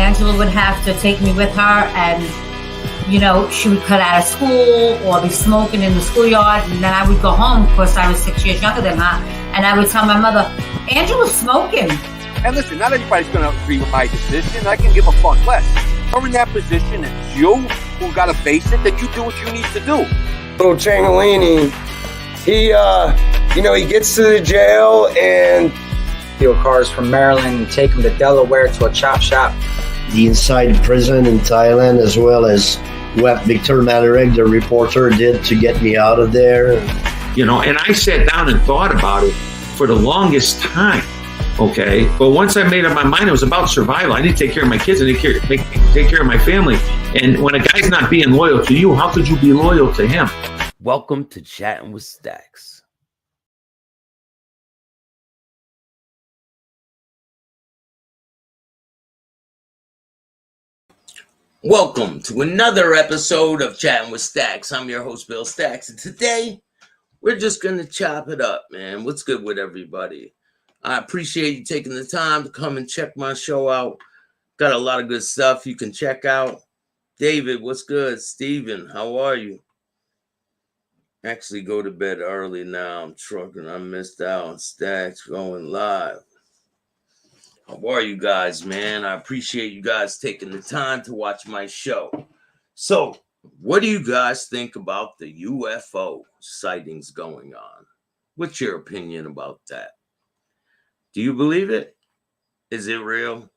Angela would have to take me with her, and she would cut out of school or be smoking in the schoolyard, and then I would go home. Of course, I was 6 years younger than her, and I would tell my mother, Angela's smoking. And listen, not everybody's going to agree with my decision. I can give a fuck less. You're in that position, it's you who got to face it, then you do what you need to do. Little Changolini, he gets to the jail and steal cars from Maryland and take them to Delaware to a chop shop. The inside prison in Thailand, as well as what Victor Malarek, the reporter, did to get me out of there. And I sat down and thought about it for the longest time. Okay, but once I made up my mind, it was about survival. I need to take care of my kids and take care of my family. And when a guy's not being loyal to you, how could you be loyal to him? Welcome to Chattin with Staxx. Welcome to another episode of Chattin with Staxx. I'm your host, Bill Staxx, and today we're just going to chop it up, man. What's good with everybody? I appreciate you taking the time to come and check my show out. Got a lot of good stuff you can check out. David, what's good? Steven, how are you? Actually go to bed early now. I'm trucking. I missed out on Staxx going live. How are you guys, man? I appreciate you guys taking the time to watch my show. So, what do you guys think about the UFO sightings going on? What's your opinion about that? Do you believe it? Is it real?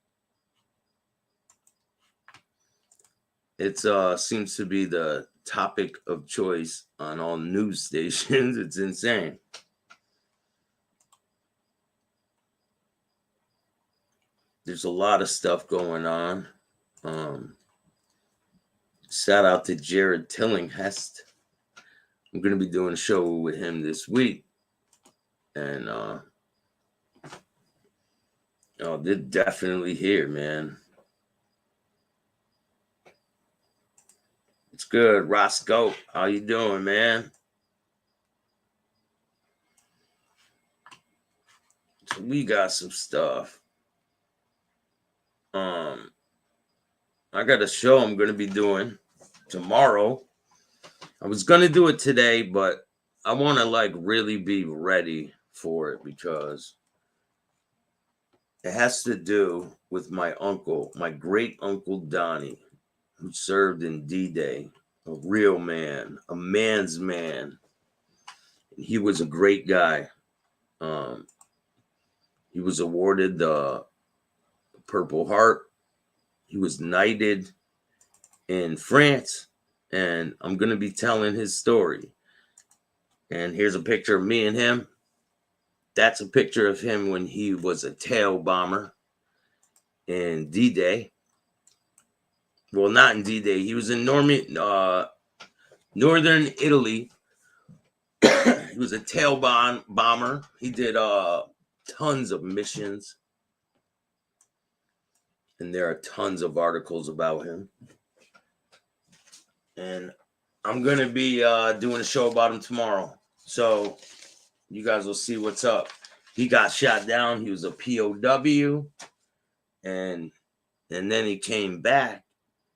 It seems to be the topic of choice on all news stations. It's insane. There's a lot of stuff going on. Shout out to Jared Tillinghast. I'm going to be doing a show with him this week. And they're definitely here, man. It's good. Roscoe, how you doing, man? So we got some stuff. I got a show I'm going to be doing tomorrow. I was going to do it today, but I want to really be ready for it because it has to do with my uncle, my great uncle Donnie, who served in D-Day, a real man, a man's man. He was a great guy. He was awarded the Purple Heart. He was knighted in France, and I'm going to be telling his story. And here's a picture of me and him. That's a picture of him when he was a tail bomber in D-Day. Well, not in D-Day. He was in northern Italy. He was a tail bomber. He did tons of missions. And there are tons of articles about him. And I'm going to be doing a show about him tomorrow. So you guys will see what's up. He got shot down. He was a POW. And then he came back.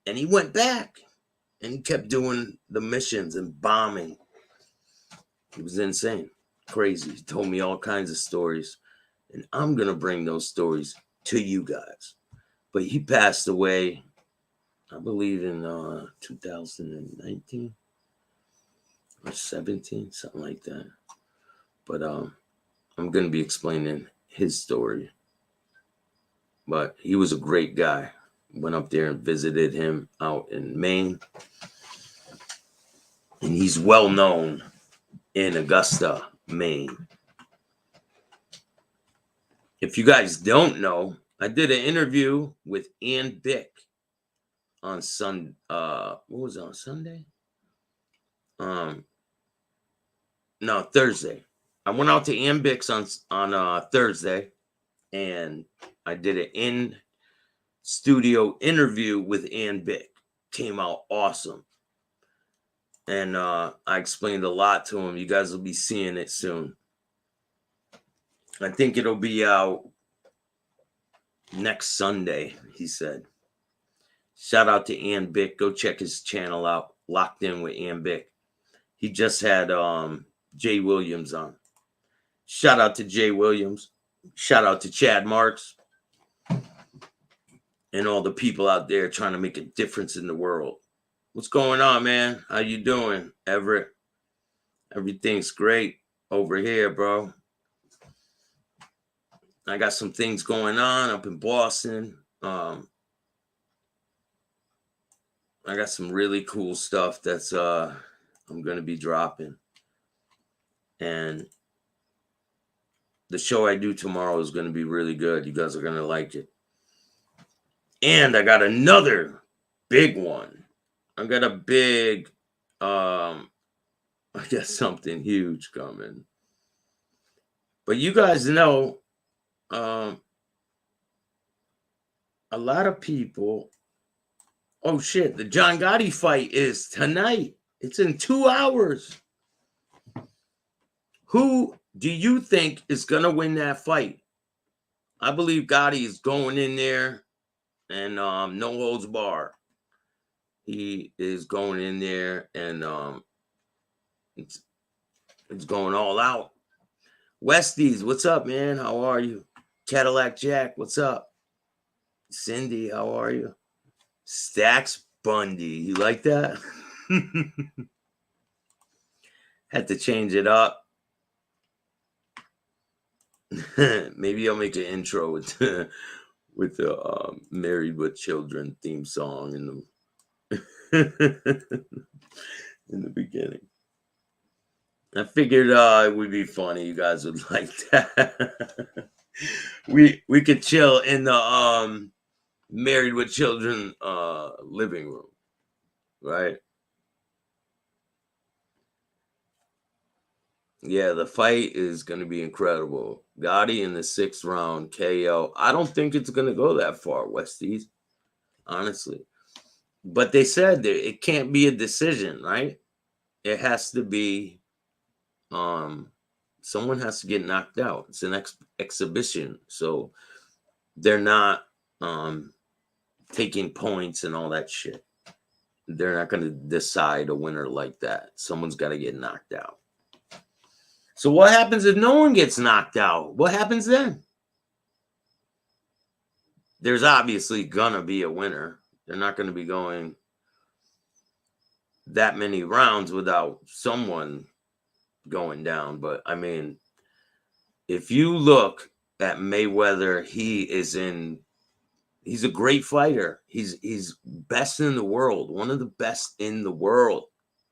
And he went back. And he kept doing the missions and bombing. He was insane. Crazy. He told me all kinds of stories. And I'm going to bring those stories to you guys. But he passed away, I believe, in 2019 or 17, something like that. But I'm going to be explaining his story. But he was a great guy. Went up there and visited him out in Maine. And he's well known in Augusta, Maine. If you guys don't know, I did an interview with Ann Bick on Sunday. What was it, on Sunday? No, Thursday. I went out to Ann Bick's on Thursday, and I did an in-studio interview with Ann Bick. Came out awesome. And I explained a lot to him. You guys will be seeing it soon. I think it'll be out next Sunday, he said. Shout out to Ian Bick. Go check his channel out. Locked In with Ian Bick. He just had Jay Williams on. Shout out to Jay Williams. Shout out to Chad Marks and all the people out there trying to make a difference in the world. What's going on, man? How you doing, Everett? Everything's great over here, bro. I got some things going on up in Boston. I got some really cool stuff that's I'm gonna be dropping. And the show I do tomorrow is gonna be really good. You guys are gonna like it. And I got another big one. I got a big I got something huge coming. But you guys know a lot of people. Oh shit, the John Gotti fight is tonight. It's in 2 hours. Who do you think is gonna win that fight? I believe Gotti is going in there and no holds bar. He is going in there and it's going all out. Westies, what's up, man? How are you? Cadillac Jack, what's up? Cindy, how are you? Staxx Bundy, you like that? Had to change it up. Maybe I'll make an intro with the Married with Children theme song in the in the beginning. I figured it would be funny. You guys would like that. we could chill in the Married with Children living room, right? Yeah, the fight is going to be incredible. Gotti in the 6th round KO. I don't think it's going to go that far, Westies, honestly. But they said that it can't be a decision, right? It has to be someone has to get knocked out. It's an exhibition. So they're not taking points and all that shit. They're not going to decide a winner like that. Someone's got to get knocked out. So what happens if no one gets knocked out? What happens then? There's obviously gonna be a winner. They're not going to be going that many rounds without someone going down. But I mean, if you look at Mayweather, he's a great fighter. He's best in the world, one of the best in the world.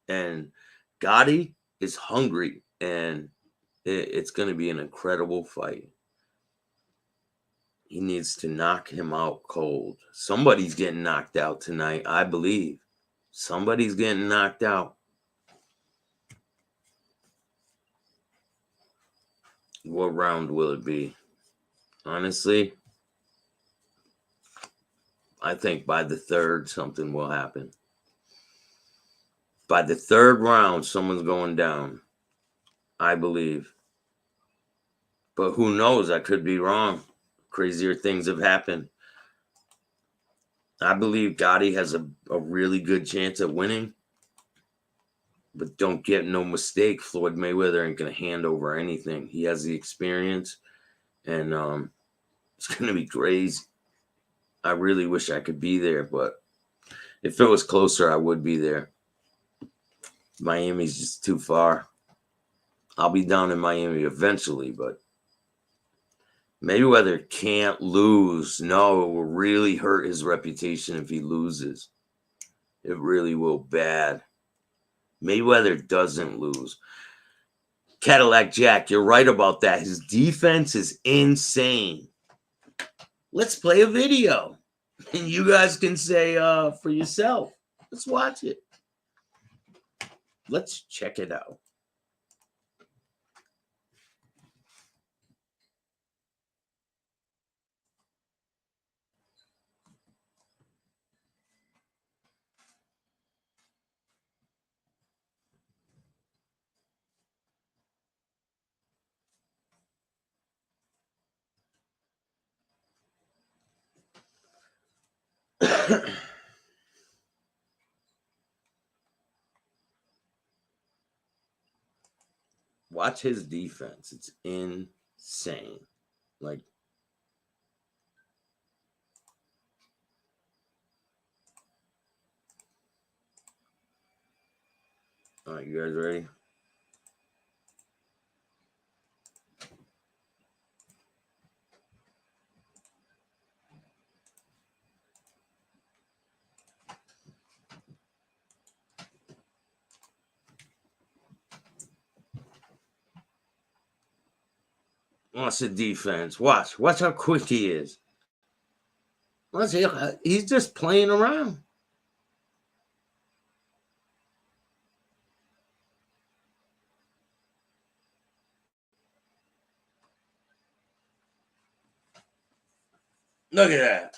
And Gotti is hungry, and it's going to be an incredible fight. He needs to knock him out cold. Somebody's getting knocked out tonight, I believe. Somebody's getting knocked out. What round will it be? Honestly, I think by the 3rd, something will happen. By the 3rd round, someone's going down. I believe. But who knows? I could be wrong. Crazier things have happened. I believe Gotti has a really good chance of winning. But don't get no mistake, Floyd Mayweather ain't going to hand over anything. He has the experience, and it's going to be crazy. I really wish I could be there, but if it was closer, I would be there. Miami's just too far. I'll be down in Miami eventually, but Mayweather can't lose. No, it will really hurt his reputation if he loses. It really will bad. Mayweather doesn't lose. Cadillac Jack, you're right about that. His defense is insane. Let's play a video, and you guys can say for yourself. Let's watch it. Let's check it out. watch his defense. It's insane. Like, all right, you guys ready? Watch the defense. Watch how quick he is. He's just playing around. Look at that.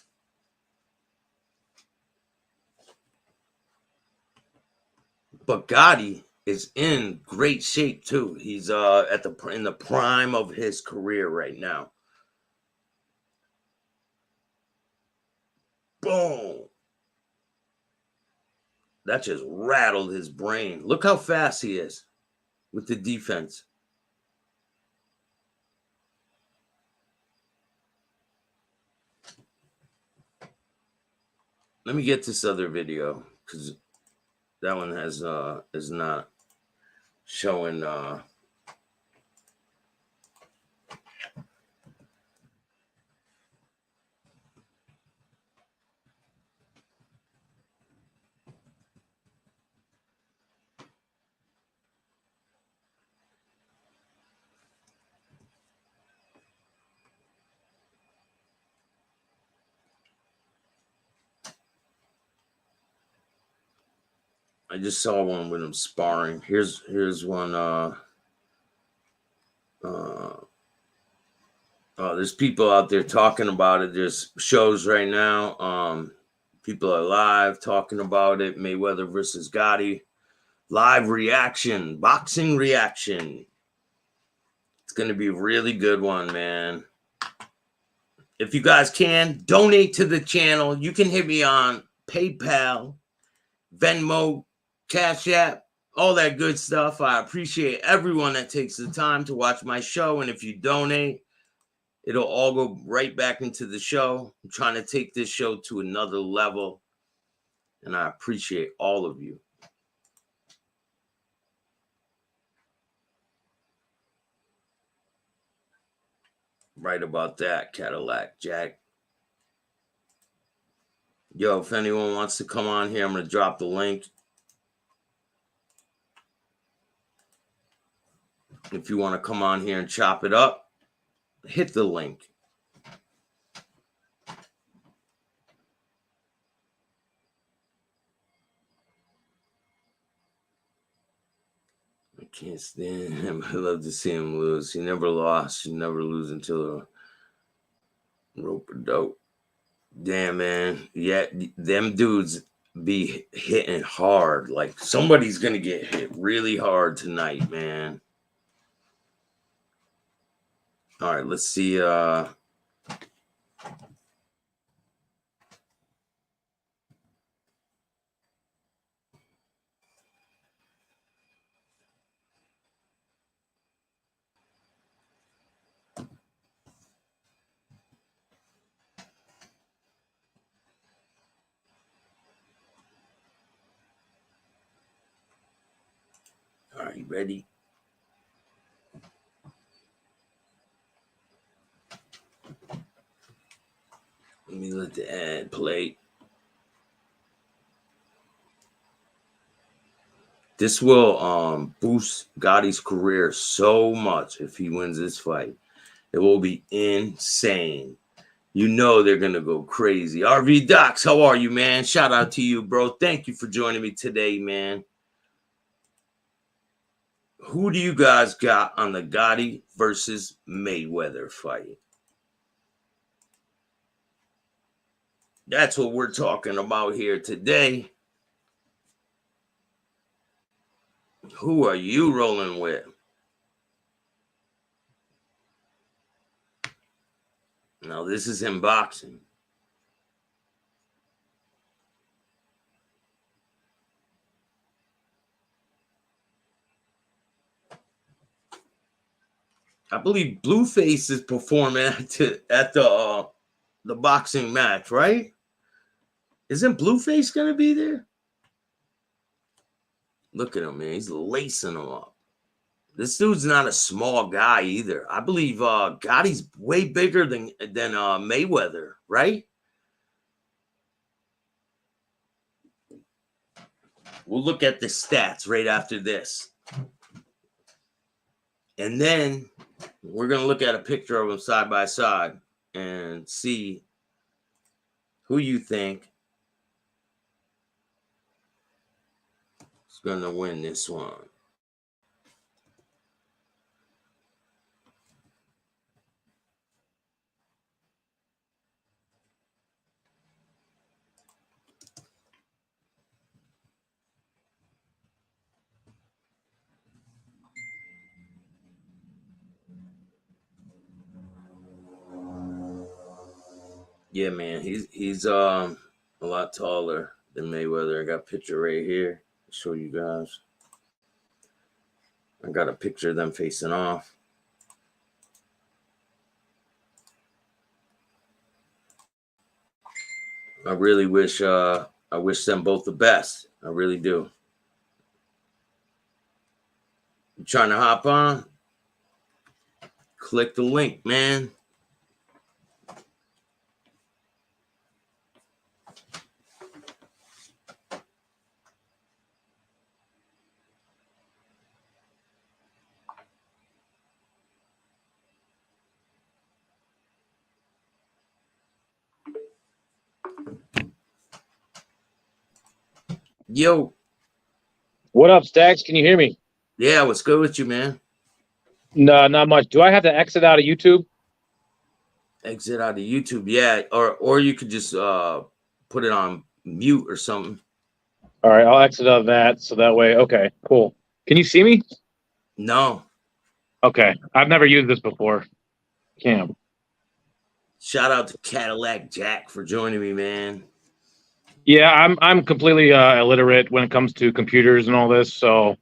But Gotti is in great shape too. He's in the prime of his career right now. Boom. That just rattled his brain. Look how fast he is with the defense. Let me get this other video because that one has is not showing I just saw one with him sparring. Here's one there's people out there talking about it. There's shows right now. People are live talking about it. Mayweather versus Gotti. Live reaction, boxing reaction. It's going to be a really good one, man. If you guys can, donate to the channel. You can hit me on PayPal, Venmo, Cash App, all that good stuff. I appreciate everyone that takes the time to watch my show. And if you donate, it'll all go right back into the show. I'm trying to take this show to another level. And I appreciate all of you. Right about that, Cadillac Jack. Yo, if anyone wants to come on here, I'm going to drop the link. If you want to come on here and chop it up, hit the link. I can't stand him. I love to see him lose. He never lost. He never lose until a rope a dope. Damn, man. Yeah, them dudes be hitting hard. Like, somebody's going to get hit really hard tonight, man. All right, let's see. Are you ready? Let me let the ad play. This will boost Gotti's career so much if he wins this fight. It will be insane. You know they're going to go crazy. RV Docs, how are you, man? Shout out to you, bro. Thank you for joining me today, man. Who do you guys got on the Gotti versus Mayweather fight? That's what we're talking about here today. Who are you rolling with? Now, this is in boxing. I believe Blueface is performing at the boxing match, right? Isn't Blueface gonna be there? Look at him, man. He's lacing him up. This dude's not a small guy either. I believe Gotti's way bigger than Mayweather, right? We'll look at the stats right after this. And then we're going to look at a picture of them side by side and see who you think is going to win this one. Yeah, man, he's a lot taller than Mayweather. I got a picture right here. I'll show you guys. I got a picture of them facing off. I really wish I wish them both the best. I really do. You trying to hop on? Click the link, man. Yo. What up, Staxx? Can you hear me? Yeah, what's good with you, man? No, not much. Do I have to exit out of YouTube? Exit out of YouTube, yeah. Or you could just put it on mute or something. All right, I'll exit out of that so that way. Okay, cool. Can you see me? No. Okay, I've never used this before. Cam. Shout out to Cadillac Jack for joining me, man. Yeah, I'm completely illiterate when it comes to computers and all this, so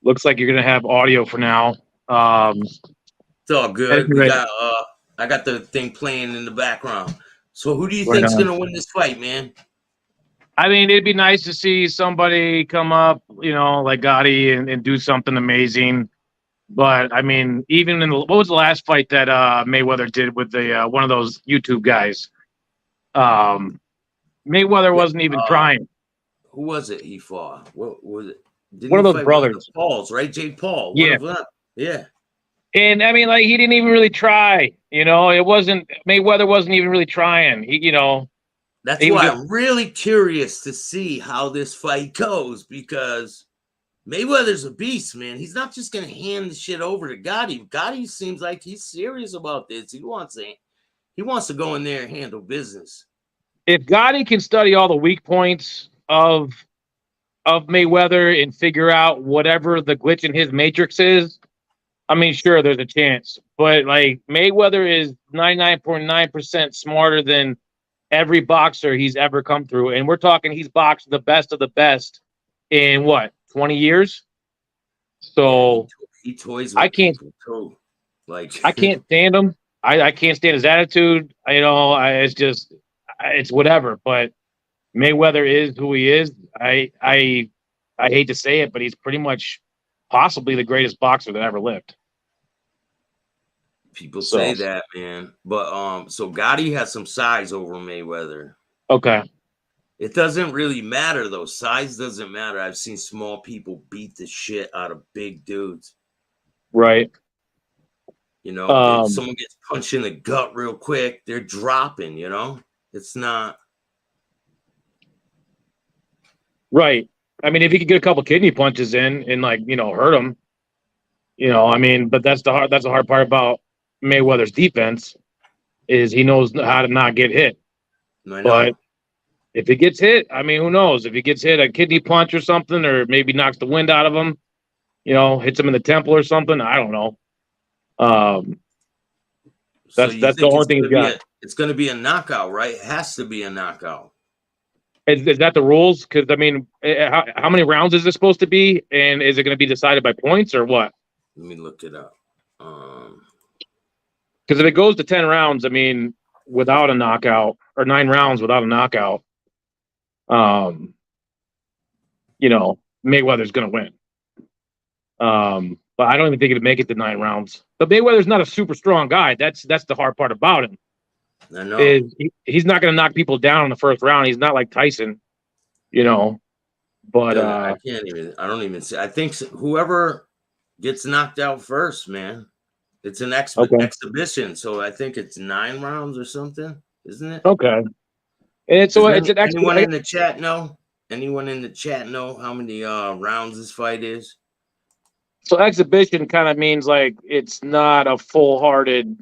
looks like you're gonna have audio for now. It's all good. Anyway. I got the thing playing in the background. So who do you Right think's on. gonna win this fight, man? I mean, it'd be nice to see somebody come up, you know, like Gotti and do something amazing. But I mean, even in what was the last fight that Mayweather did with the one of those YouTube guys? Mayweather wasn't even trying. Who was it he fought? What was it? Didn't One of he those fight brothers. One of the Pauls, right? Jake Paul. Yeah. One of them. Yeah. And I mean, like, he didn't even really try. You know, Mayweather wasn't even really trying. That's why I'm really curious to see how this fight goes, because Mayweather's a beast, man. He's not just gonna hand the shit over to Gotti. Gotti seems like he's serious about this. He wants to go in there and handle business. If Gotti can study all the weak points of Mayweather and figure out whatever the glitch in his matrix is, I mean, sure, there's a chance. But like, Mayweather is 99.9% smarter than every boxer he's ever come through. And we're talking he's boxed the best of the best in what, 20 years? So he toys with I can't people too. Like, I can't stand him. I can't stand his attitude. It's whatever. But Mayweather is who he is. I hate to say it, but he's pretty much possibly the greatest boxer that ever lived. People say that, man. But so Gotti has some size over Mayweather. Okay. It doesn't really matter though. Size doesn't matter. I've seen small people beat the shit out of big dudes. Right. You know, if someone gets punched in the gut real quick, they're dropping, you know? It's not right. I mean, if he could get a couple kidney punches in and, like, you know, hurt him, you know, I mean, but that's the hard part about Mayweather's defense is he knows how to not get hit. But if he gets hit, I mean, who knows? If he gets hit a kidney punch or something, or maybe knocks the wind out of him, you know, hits him in the temple or something, I don't know. That's the only thing he's got. It's going to be a knockout, right? It has to be a knockout. Is that the rules? Because, I mean, how many rounds is this supposed to be? And is it going to be decided by points or what? Let me look it up. Because if it goes to 10 rounds, I mean, without a knockout, or 9 rounds without a knockout, you know, Mayweather's going to win. But I don't even think it'd make it to 9 rounds. But Mayweather's not a super strong guy. That's the hard part about him. I know. Is he's not going to knock people down in the first round. He's not like Tyson, you know. But Dude, I don't even see. I think whoever gets knocked out first, man. It's an exhibition, so I think it's 9 rounds or something, isn't it? okay. And so it's an anyone in the chat know? Anyone in the chat know how many rounds this fight is? So exhibition kind of means like it's not a full-hearted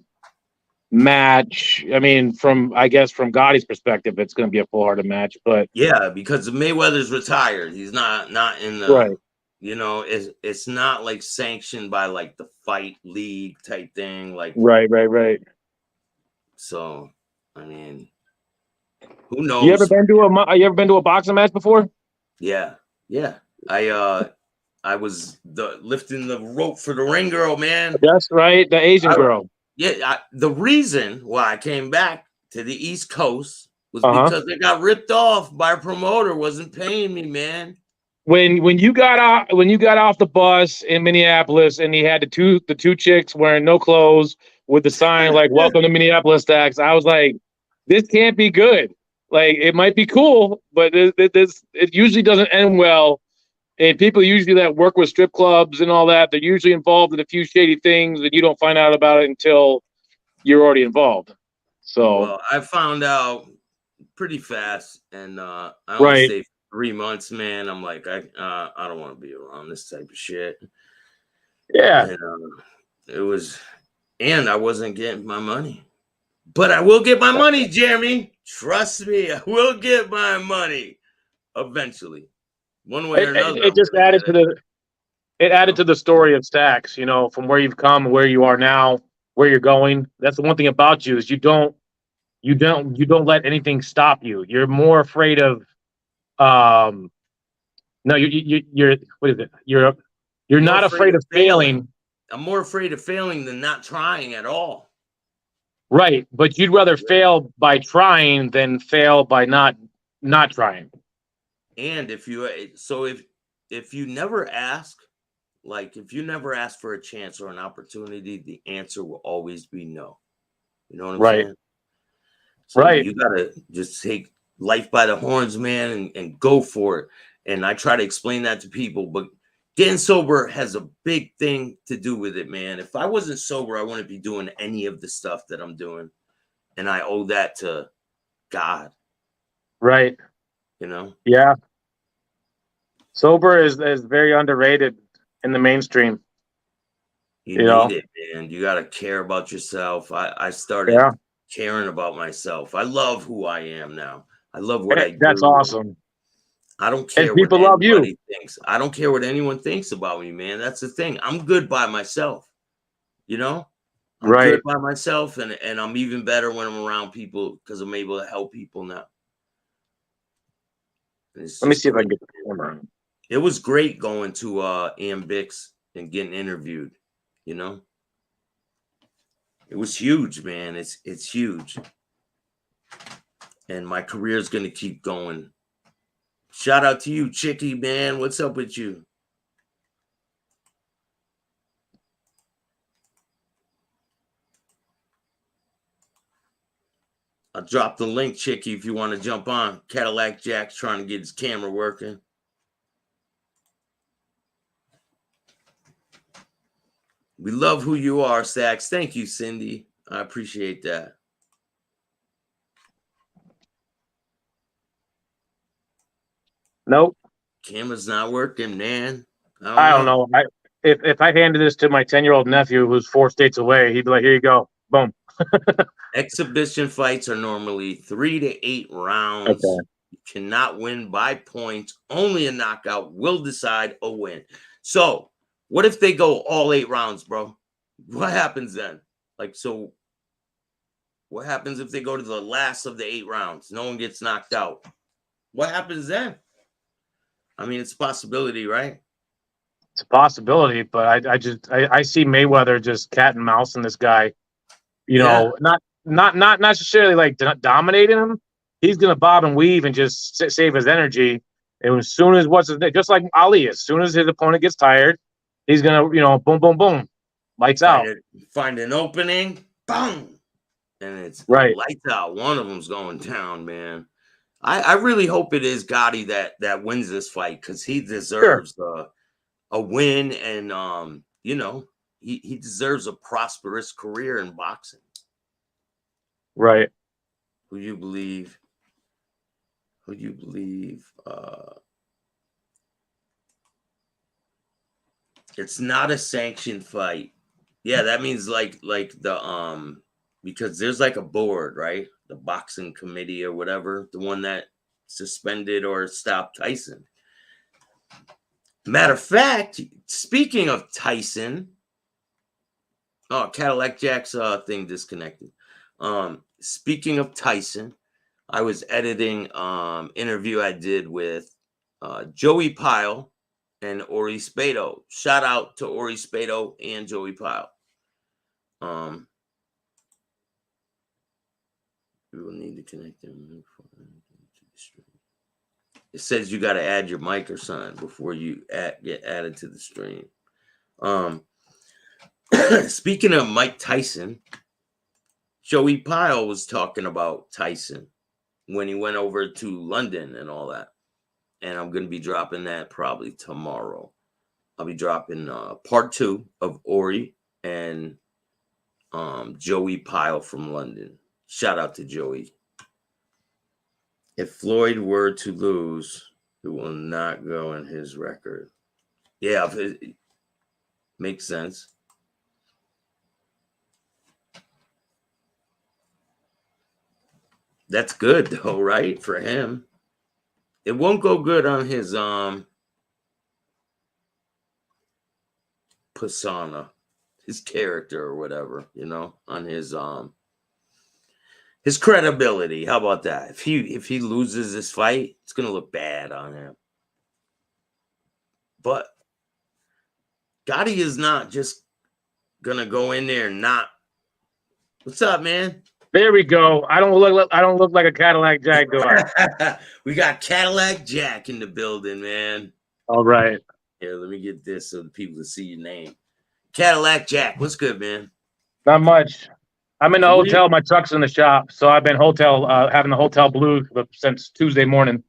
match. I mean, from Gotti's perspective, it's going to be a full-hearted match. But yeah, because Mayweather's retired. He's not in the right. You know, it's not like sanctioned by like the fight league type thing. Like right. So, I mean, who knows? You ever been to a boxing match before? Yeah. I was lifting the rope for the ring girl, man. That's right, the Asian girl. Yeah, the reason why I came back to the East Coast was because I got ripped off by a promoter. Wasn't paying me, man. When you got off the bus in Minneapolis and he had the two chicks wearing no clothes with the sign like "Welcome to Minneapolis, Staxx," I was like, this can't be good. Like, it might be cool, but it usually doesn't end well. And people usually that work with strip clubs and all that, they're usually involved in a few shady things, and you don't find out about it until you're already involved. So, well, I found out pretty fast, and I only stayed 3 months, man. I'm like, I don't want to be around this type of shit. Yeah, and I wasn't getting my money, but I will get my money, Jeremy. Trust me, I will get my money eventually. One way or another. It just added to the story of Staxx, you know, from where you've come, where you are now, where you're going. That's the one thing about you is you don't let anything stop you. You're more afraid of no, you're what is it? You're not afraid of failing. I'm more afraid of failing than not trying at all. Right, but you'd rather fail by trying than fail by not trying. And if you never ask, like if you never ask for a chance or an opportunity, the answer will always be no. You know what I'm saying? So right. You gotta just take life by the horns, man, and go for it. And I try to explain that to people, but getting sober has a big thing to do with it, man. If I wasn't sober, I wouldn't be doing any of the stuff that I'm doing. And I owe that to God. Right. You know? Yeah. Sober is very underrated in the mainstream. You need it, man. You got to care about yourself. I started caring about myself. I love who I am now. I love what I do. That's awesome. I don't care what anybody thinks. I don't care what anyone thinks about me, man. That's the thing. I'm good by myself. You know? I'm good by myself, and I'm even better when I'm around people because I'm able to help people now. Let me see if I can get the camera. It was great going to Ambix and getting interviewed, you know? It was huge, man. It's huge. And my career is going to keep going. Shout out to you, Chicky, man. What's up with you? I'll drop the link, Chicky, if you want to jump on. Cadillac Jack's trying to get his camera working. We love who you are, Staxx. Thank you, Cindy. I appreciate that. Nope. Camera's not working, man. I don't know. If I handed this to my 10-year-old nephew who's 4 states away, he'd be like, here you go. Boom. Exhibition fights are normally 3 to 8 rounds. Okay. You cannot win by points. Only a knockout will decide a win. So, what if they go all 8 rounds, bro? What happens then? So what happens if they go to the last of the 8 rounds? No one gets knocked out. What happens then? I mean, it's a possibility, right? It's a possibility, but I see Mayweather just cat and mouse in this guy. You know, not necessarily like dominating him. He's gonna bob and weave and just save his energy. And as soon as just like Ali, as soon as his opponent gets tired, he's gonna boom boom boom, lights out. Find an opening, boom, and it's right. Lights out. One of them's going down, man. I really hope it is Gotti that wins this fight because he deserves a win, and he deserves a prosperous career in boxing. Right. Who you believe? It's not a sanctioned fight. Yeah, that means like the because there's like a board, right? The boxing committee or whatever, the one that suspended or stopped Tyson. Matter of fact, speaking of Tyson, Cadillac Jack's thing disconnected. Speaking of Tyson, I was editing interview I did with Joey Pyle and Ori Spado. Shout out to Ori Spado and Joey Pyle. We will need to connect them. It says you got to add your mic or something before you get added to the stream. Speaking of Mike Tyson, Joey Pyle was talking about Tyson when he went over to London and all that. And I'm going to be dropping that probably tomorrow. I'll be dropping part 2 of Ori and Joey Pyle from London. Shout out to Joey. If Floyd were to lose, it will not go in his record. Yeah, it makes sense. That's good though, right? For him. It won't go good on his persona, his character or whatever, on his credibility. How about that? If he loses this fight, it's gonna look bad on him. But Gotti is not just gonna go in there and not. What's up, man? There we go. I don't look like a Cadillac Jack, do I? We got Cadillac Jack in the building, man. All right. Here, let me get this so the people can see your name. Cadillac Jack, what's good, man? Not much. I'm in the hotel. My truck's in the shop, so I've been having the hotel blues since Tuesday morning.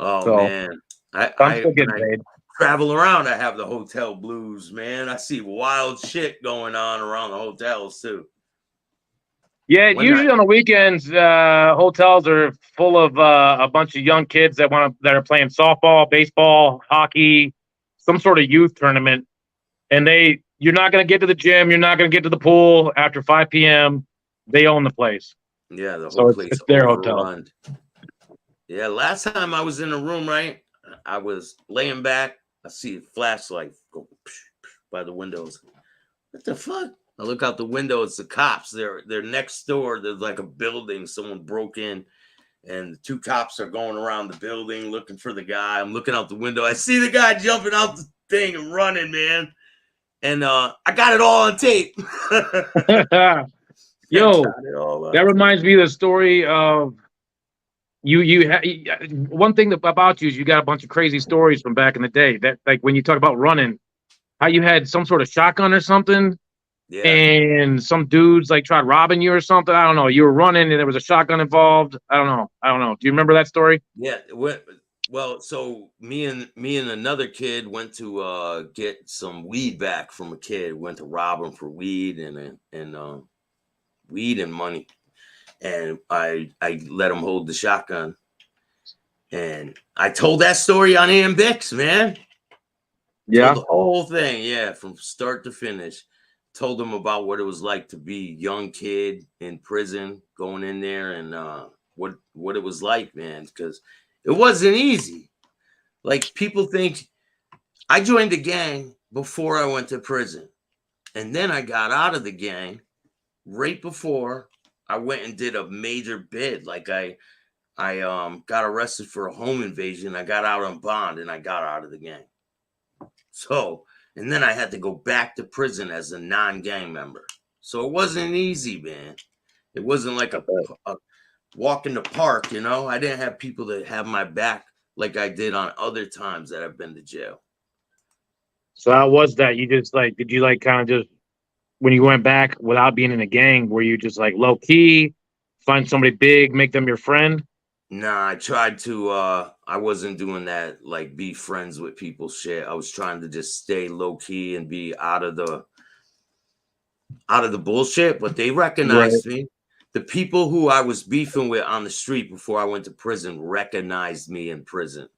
Oh man, I'm still getting paid. Travel around, I have the hotel blues, man. I see wild shit going on around the hotels too. Yeah, usually on the weekends, hotels are full of a bunch of young kids that are playing softball, baseball, hockey, some sort of youth tournament, and you're not going to get to the gym, you're not going to get to the pool after 5 p.m. They own the place. Yeah, the whole place it's their hotel. Yeah, last time I was in the room, right? I was laying back. I see a flashlight go by the windows. What the fuck? I look out the window. It's the cops. They're next door. There's like a building. Someone broke in, and the 2 cops are going around the building looking for the guy. I'm looking out the window. I see the guy jumping out the thing and running, man. And I got it all on tape. Yo, that reminds me of the story of one thing about you is you got a bunch of crazy stories from back in the day. That, like, when you talk about running, how you had some sort of shotgun or something. Yeah. And some dudes like tried robbing you or something. I don't know. You were running and there was a shotgun involved. I don't know. Do you remember that story? Yeah. Well, so me and another kid went to get some weed back from a kid. Went to rob him for weed and weed and money. And I let him hold the shotgun. And I told that story on AMBix, man. Yeah. Told the whole thing. Yeah. From start to finish. Told them about what it was like to be a young kid in prison, going in there, and what it was like, man, because it wasn't easy. Like, people think I joined the gang before I went to prison, and then I got out of the gang right before I went and did a major bid. Like, I got arrested for a home invasion. I got out on bond, and I got out of the gang. So. And then I had to go back to prison as a non-gang member. So it wasn't easy, man. It wasn't like a walk in the park, you know. I didn't have people that have my back like I did on other times that I've been to jail. So how was that? You just like, did you like kind of just, when you went back without being in a gang, were you just like low key, find somebody big, make them your friend? Nah, I tried to I wasn't doing that, like be friends with people shit. I was trying to just stay low key and be out of the bullshit, but they recognized me. The people who I was beefing with on the street before I went to prison recognized me in prison.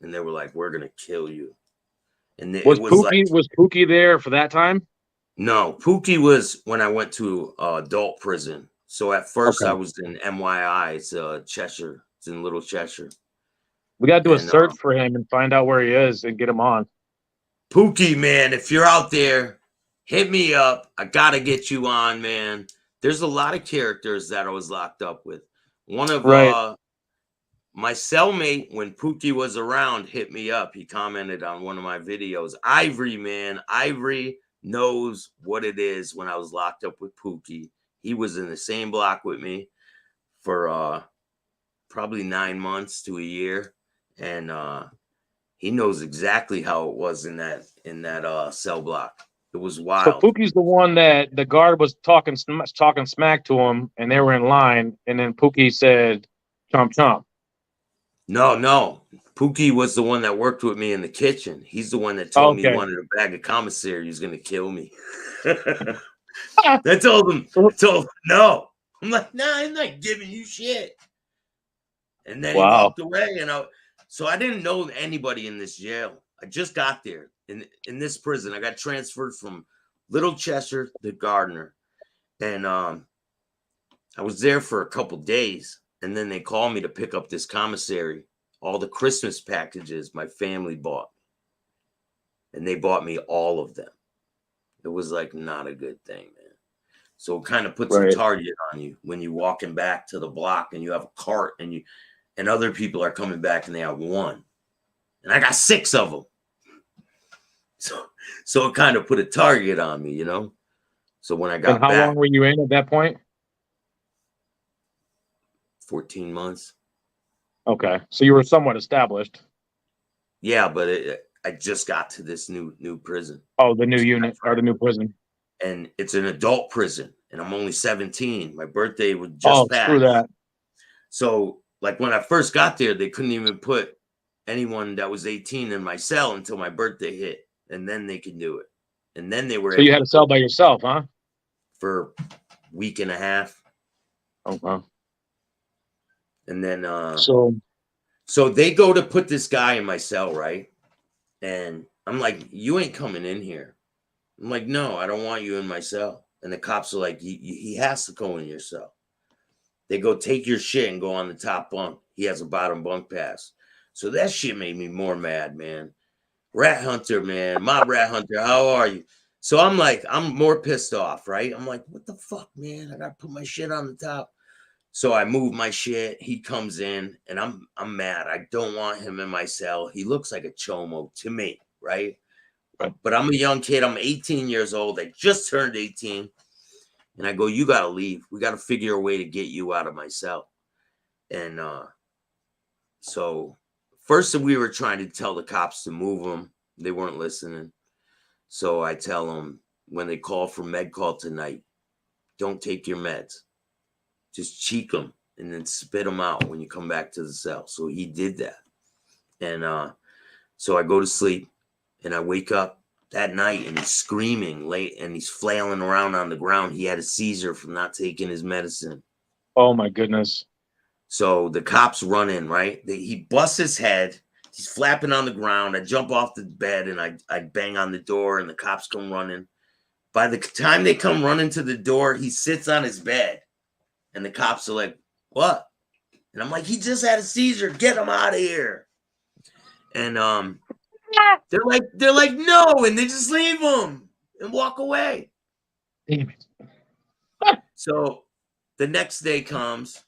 And they were like, "We're going to kill you." And it was like, Was Pookie there for that time? no, Pookie was when I went to adult prison. So at first Okay. I was in MYI. It's Cheshire. It's in Little Cheshire. We got to do a And, search for him and find out where he is and get him on. Pookie, man, if you're out there, hit me up. I got to get you on, man. There's a lot of characters that I was locked up with. One of my cellmate, when Pookie was around, hit me up. He commented on one of my videos. Ivory, man. Ivory knows what it is when I was locked up with Pookie. He was in the same block with me for probably 9 months to a year. And he knows exactly how it was in that cell block. It was wild. So Pookie's the one that the guard was talking smack to him, and they were in line, and then Pookie said, "Chomp chomp." No. Pookie was the one that worked with me in the kitchen. He's the one that told me he wanted a bag of commissary. He was going to kill me. I told him, no. I'm like, nah, I'm not giving you shit. And then he walked away. So I didn't know anybody in this jail. I just got there in this prison. I got transferred from Little Cheshire to Gardner. And I was there for a couple days. And then they called me to pick up this commissary, all the Christmas packages my family bought. And they bought me all of them. It was like not a good thing, man. So it kind of puts a target on you when you're walking back to the block and you have a cart and other people are coming back and they have one. And I got 6 of them. So it kind of put a target on me, you know? So when I got back. And how long were you in at that point? 14 months. Okay. So you were somewhat established. Yeah, but I just got to this new prison. Oh, the new unit or the new prison. And it's an adult prison. And I'm only 17. My birthday was just passed. Screw that. So like when I first got there, they couldn't even put anyone that was 18 in my cell until my birthday hit. And then they could do it. And then they were So you had a cell by yourself, huh? For a week and a half. Okay. And then so they go to put this guy in my cell, right? And I'm like, you ain't coming in here. I'm like, no, I don't want you in my cell. And the cops are like, he has to go in your cell. They go, take your shit and go on the top bunk. He has a bottom bunk pass. So that shit made me more mad, man. Rat Hunter, man. Mob Rat Hunter, how are you? So I'm like, I'm more pissed off, right? I'm like, what the fuck, man? I gotta put my shit on the top. So I move my shit. He comes in, and I'm mad. I don't want him in my cell. He looks like a chomo to me, right? But I'm a young kid. I'm 18 years old. I just turned 18. And I go, you got to leave. We got to figure a way to get you out of my cell. And so first we were trying to tell the cops to move him. They weren't listening. So I tell them, when they call for med call tonight, don't take your meds. Just cheek them and then spit them out when you come back to the cell. So he did that. And so I go to sleep and I wake up that night and he's screaming late and he's flailing around on the ground. He had a seizure from not taking his medicine. Oh my goodness. So the cops run in, right? He busts his head. He's flapping on the ground. I jump off the bed and I bang on the door and the cops come running. By the time they come running to the door, he sits on his bed. And the cops are like, what? And I'm like, he just had a seizure. Get him out of here. And they're like, no. And they just leave him and walk away. Damn it. So the next day comes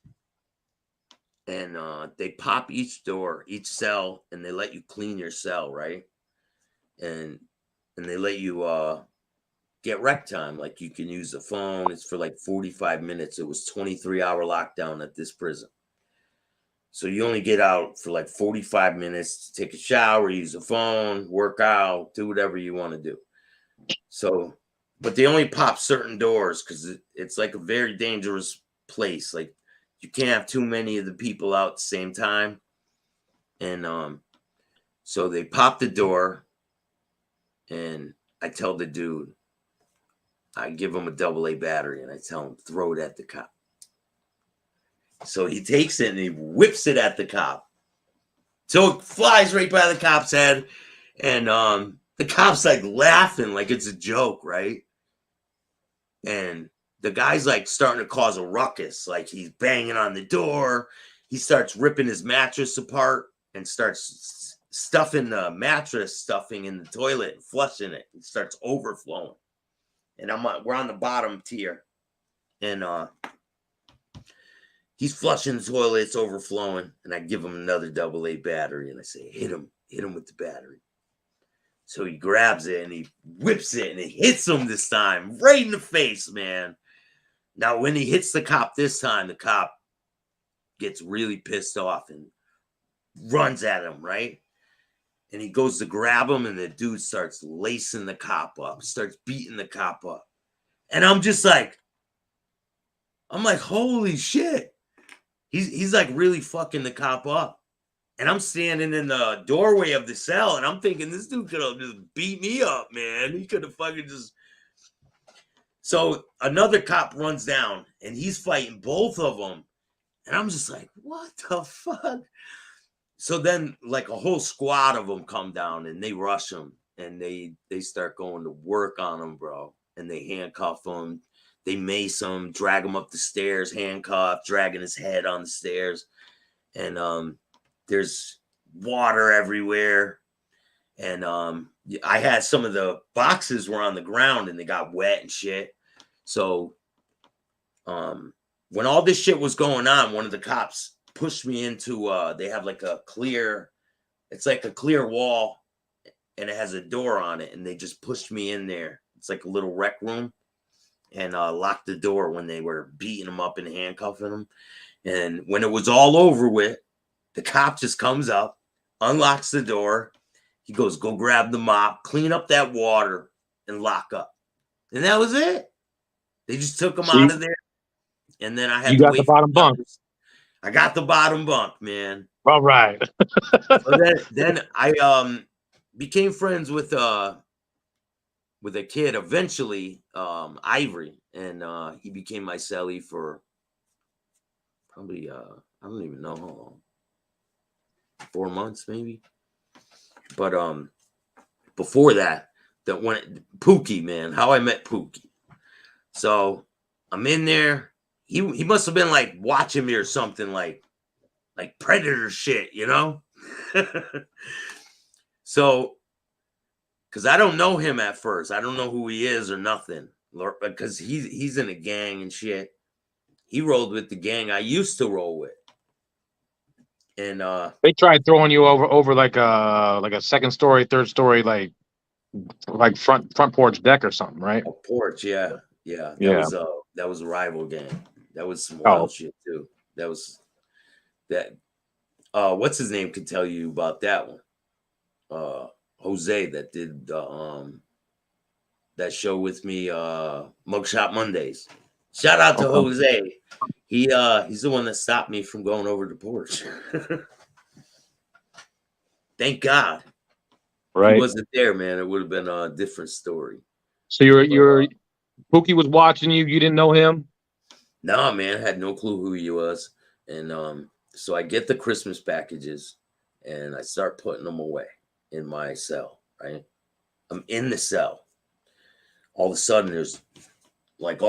and they pop each door, each cell, and they let you clean your cell, right? And they let you get rec time. Like you can use the phone. It's for like 45 minutes. It was 23-hour lockdown at this prison. So you only get out for like 45 minutes to take a shower, use the phone, work out, do whatever you want to do. So, but they only pop certain doors because it's like a very dangerous place. Like you can't have too many of the people out at the same time. And so they pop the door and I tell the dude, I give him a AA battery and I tell him, throw it at the cop. So he takes it and he whips it at the cop. So it flies right by the cop's head. And the cop's like laughing like it's a joke, right? And the guy's like starting to cause a ruckus. Like he's banging on the door. He starts ripping his mattress apart and starts stuffing the mattress stuffing in the toilet and flushing it. It starts overflowing. And we're on the bottom tier. And he's flushing the toilet, it's overflowing, and I give him another AA battery, and I say, hit him with the battery. So he grabs it, and he whips it, and it hits him this time, right in the face, man. Now, when he hits the cop this time, the cop gets really pissed off and runs at him, right? And he goes to grab him, and the dude starts lacing the cop up, starts beating the cop up. And I'm like, holy shit. He's like really fucking the cop up. And I'm standing in the doorway of the cell and I'm thinking this dude could have just beat me up, man. He could have fucking just. So another cop runs down and he's fighting both of them. And I'm just like, what the fuck? So then like a whole squad of them come down and they rush him and they start going to work on him, bro. And they handcuff him. They mace him, drag him up the stairs, handcuffed, dragging his head on the stairs. And there's water everywhere. And I had some of the boxes were on the ground and they got wet and shit. So when all this shit was going on, one of the cops pushed me into, they have like it's like a clear wall and it has a door on it. And they just pushed me in there. It's like a little rec room. And locked the door when they were beating him up and handcuffing him. And when it was all over with, the cop just comes up, unlocks the door. He goes, go grab the mop, clean up that water, and lock up. And that was it. They just took him out of there. And then I had to wait. You got the bottom bunk. I got the bottom bunk, man. All right. So then I became friends with a kid eventually, Ivory, and he became my cellie for probably I don't even know how long, 4 months maybe. But before that when Pookie, man, how I met Pookie. So I'm in there. He must have been like watching me or something like Predator shit, you know? So because I don't know him at first. I don't know who he is or nothing. Because he's in a gang and shit. He rolled with the gang I used to roll with. And they tried throwing you over like a second story, third story, like front porch deck or something, right? A porch, yeah. That was a rival gang. That was some wild shit too. That was that. What's his name could tell you about that one. Jose that did that show with me, Mugshot Mondays. Shout out to Jose. He's the one that stopped me from going over the porch. Thank God. Right. He wasn't there, man. It would have been a different story. So Pookie was watching you. You didn't know him? No, man. I had no clue who he was. And so I get the Christmas packages and I start putting them away in my cell, right? I'm in the cell. All of a sudden, there's like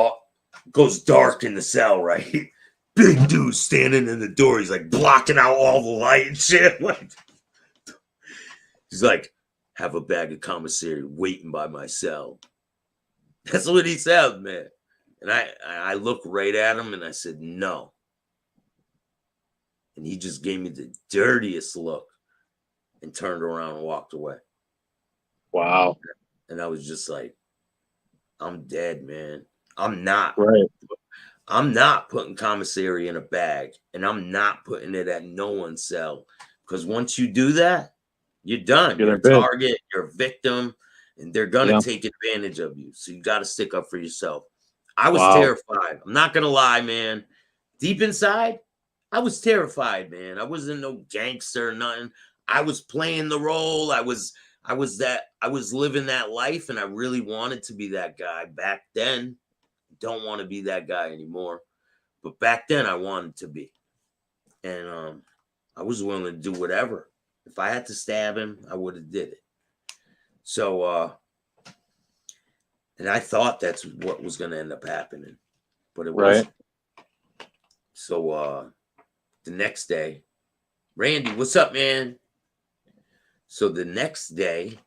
goes dark in the cell, right? Big dude standing in the door. He's like blocking out all the light and shit. Like, he's like, have a bag of commissary waiting by my cell. That's what he said, man. And I looked right at him and I said, no. And he just gave me the dirtiest look and turned around and walked away. Wow. And I was just like, I'm dead, man. I'm not. Right. I'm not putting commissary in a bag, and I'm not putting it at no one's cell. Because once you do that, you're done. You're You're a their bid. target, you're a victim, and they're gonna Yeah. take advantage of you. So you got to stick up for yourself. I was Wow. terrified. I'm not gonna lie, man. Deep inside, I was terrified, man. I wasn't no gangster or nothing. I was playing the role. I was living that life, and I really wanted to be that guy back then. Don't want to be that guy anymore. But back then I wanted to be. And I was willing to do whatever. If I had to stab him, I would have did it. So and I thought that's what was going to end up happening. But it wasn't. So the next day, Randy, what's up, man? So the next day,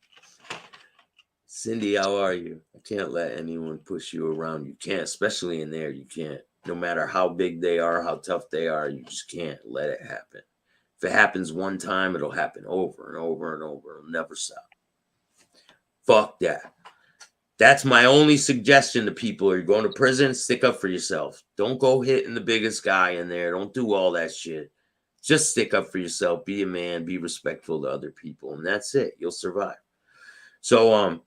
Cindy, how are you? I can't let anyone push you around. You can't, especially in there. You can't. No matter how big they are, how tough they are, you just can't let it happen. If it happens one time, it'll happen over and over and over. It'll never stop. Fuck that. That's my only suggestion to people. You're going to prison, stick up for yourself. Don't go hitting the biggest guy in there. Don't do all that shit. Just stick up for yourself. Be a man. Be respectful to other people. And that's it. You'll survive. So,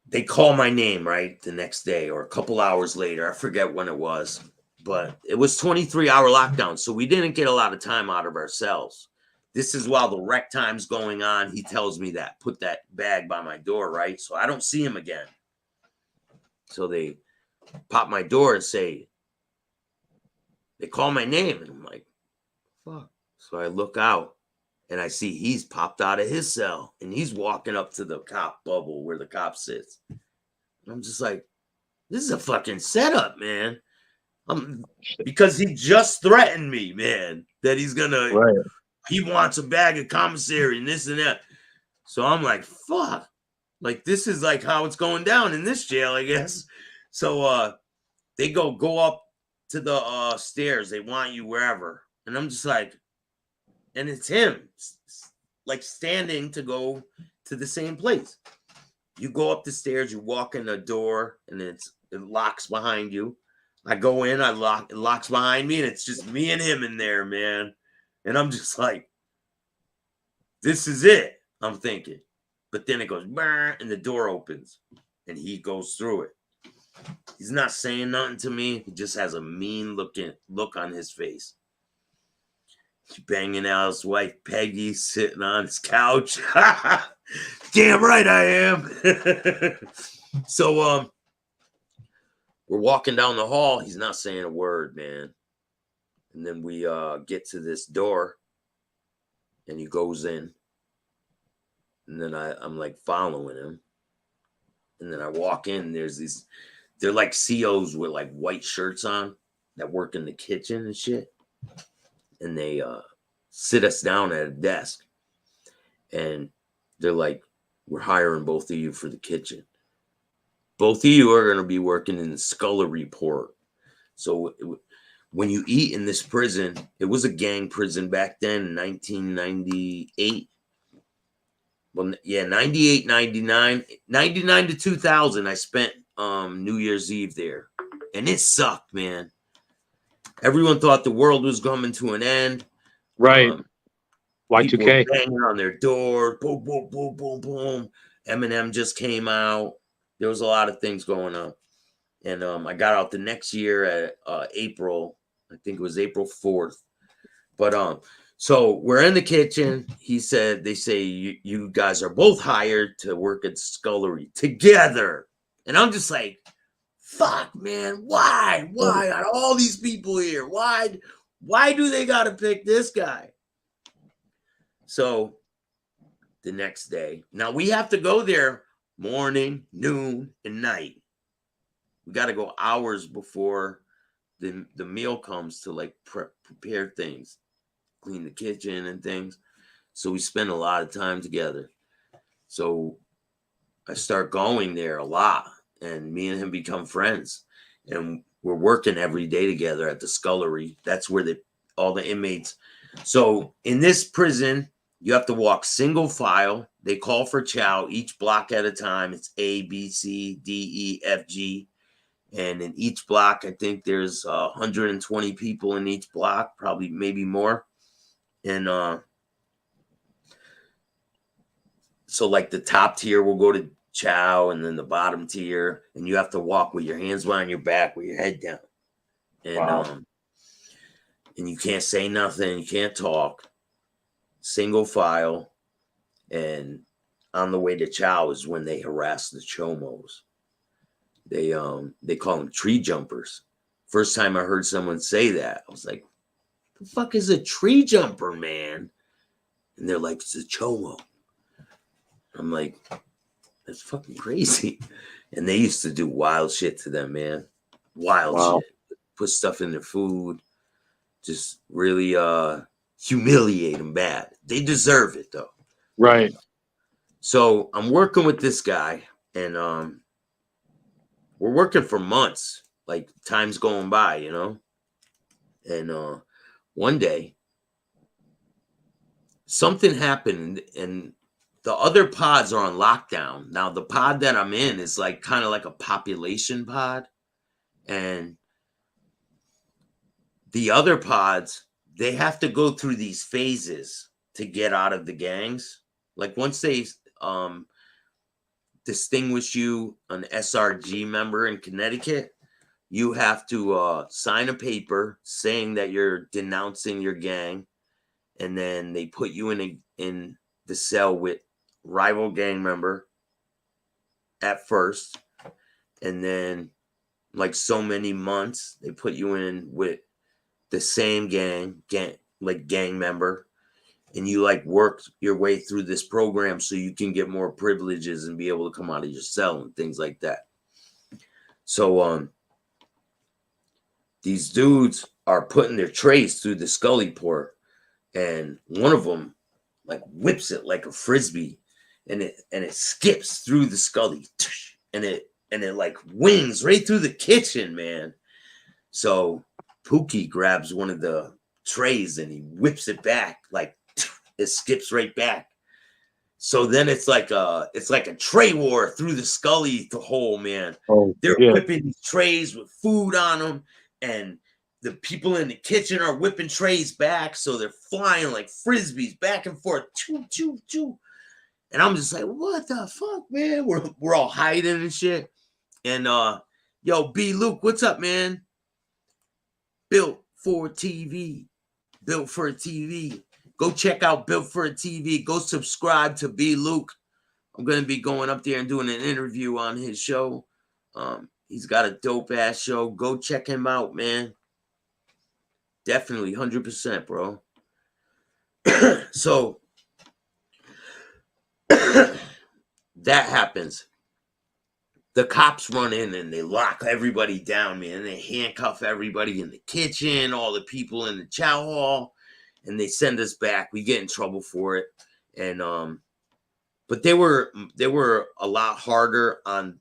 they call my name, right, the next day or a couple hours later. I forget when it was, but it was 23-hour lockdown, so we didn't get a lot of time out of our cells. This is while the rec time's going on. He tells me that, put that bag by my door, right? So I don't see him again. So they pop my door and say, they call my name, and I'm like, fuck. So I look out. And I see he's popped out of his cell and he's walking up to the cop bubble where the cop sits. And I'm just like, this is a fucking setup, man. Because he just threatened me, man, that he's gonna, he wants a bag of commissary and this and that. So I'm like, fuck. Like, this is like how it's going down in this jail, I guess. So they go up to the stairs. They want you wherever. And I'm just like, and it's him, like standing to go to the same place. You go up the stairs, you walk in the door, and it locks behind you. I go in, it locks behind me, and it's just me and him in there, man. And I'm just like, this is it, I'm thinking. But then it goes, and the door opens, and he goes through it. He's not saying nothing to me. He just has a mean look on his face. Banging out his wife Peggy, sitting on his couch. Damn right I am. So we're walking down the hall. He's not saying a word, man. And then we get to this door, and he goes in. And then I'm like following him. And then I walk in. And there's these, they're like COs with like white shirts on that work in the kitchen and shit. And they sit us down at a desk. And they're like, we're hiring both of you for the kitchen. Both of you are going to be working in the scullery port. So when you eat in this prison, it was a gang prison back then in 1998. Well, yeah, 98, 99. 99 to 2000, I spent New Year's Eve there. And it sucked, man. Everyone thought the world was coming to an end. Right. Y2K. People banging on their door. Boom, boom, boom, boom, boom. Eminem just came out. There was a lot of things going on. And I got out the next year at April. I think it was April 4th. But so we're in the kitchen. They say you guys are both hired to work at scullery together. And I'm just like, fuck, man, why are all these people here? Why do they got to pick this guy? So the next day, now we have to go there morning, noon, and night. We got to go hours before the meal comes to like prepare things, clean the kitchen and things. So we spend a lot of time together. So I start going there a lot. And me and him become friends. And we're working every day together at the scullery. That's where all the inmates. So in this prison, you have to walk single file. They call for chow each block at a time. It's A, B, C, D, E, F, G. And in each block, I think there's 120 people in each block, probably maybe more. And so like the top tier will go to chow, and then the bottom tier, and you have to walk with your hands behind your back with your head down. And and you can't say nothing, you can't talk. Single file. And on the way to chow is when they harass the chomos. They call them tree jumpers. First time I heard someone say that, I was like, the fuck is a tree jumper, man? And they're like, it's a chomo. I'm like, that's fucking crazy. And they used to do wild shit to them, man. Wild shit. Put stuff in their food. Just really humiliate them bad. They deserve it, though. Right. So I'm working with this guy, and we're working for months. Like, time's going by, you know? And one day, something happened, and the other pods are on lockdown. Now, the pod that I'm in is like kind of like a population pod. And the other pods, they have to go through these phases to get out of the gangs. Like, once they distinguish you an SRG member in Connecticut, you have to sign a paper saying that you're denouncing your gang. And then they put you in the cell with rival gang member at first, and then like so many months they put you in with the same gang member, and you like work your way through this program so you can get more privileges and be able to come out of your cell and things like that. So these dudes are putting their trays through the scully port, and one of them like whips it like a frisbee, and it skips through the scully, and it like wings right through the kitchen, man. So Pookie grabs one of the trays and he whips it back, like it skips right back. So then it's like a tray war through the scully hole, man. They're whipping these trays with food on them, and the people in the kitchen are whipping trays back, so they're flying like frisbees back and forth, choo choo choo. And I'm just like, what the fuck, man? We're all hiding and shit. And yo, B Luke, what's up, man? Built for TV. Built for a TV. Go check out Built for a TV. Go subscribe to B Luke. I'm gonna be going up there and doing an interview on his show. He's got a dope ass show. Go check him out, man. Definitely 100%, bro. So that happens. The cops run in and they lock everybody down, man. They handcuff everybody in the kitchen, all the people in the chow hall, and they send us back. We get in trouble for it. And but they were a lot harder on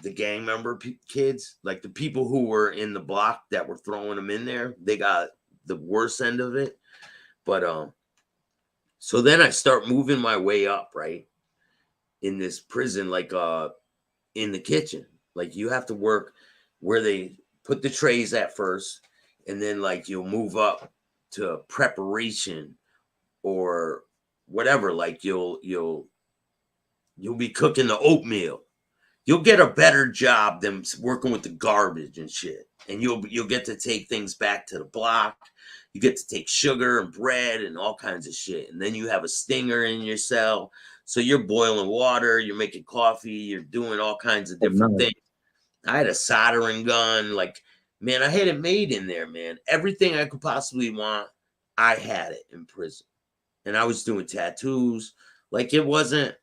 the gang member kids, like the people who were in the block that were throwing them in there. They got the worst end of it. But so then I start moving my way up, right, in this prison, like in the kitchen. Like, you have to work where they put the trays at first, and then like you'll move up to preparation or whatever. Like you'll be cooking the oatmeal. You'll get a better job than working with the garbage and shit. And you'll get to take things back to the block. You get to take sugar and bread and all kinds of shit. And then you have a stinger in your cell. So you're boiling water, you're making coffee, you're doing all kinds of different things. I had a soldering gun. Like, man, I had it made in there, man. Everything I could possibly want, I had it in prison. And I was doing tattoos. Like, it wasn't,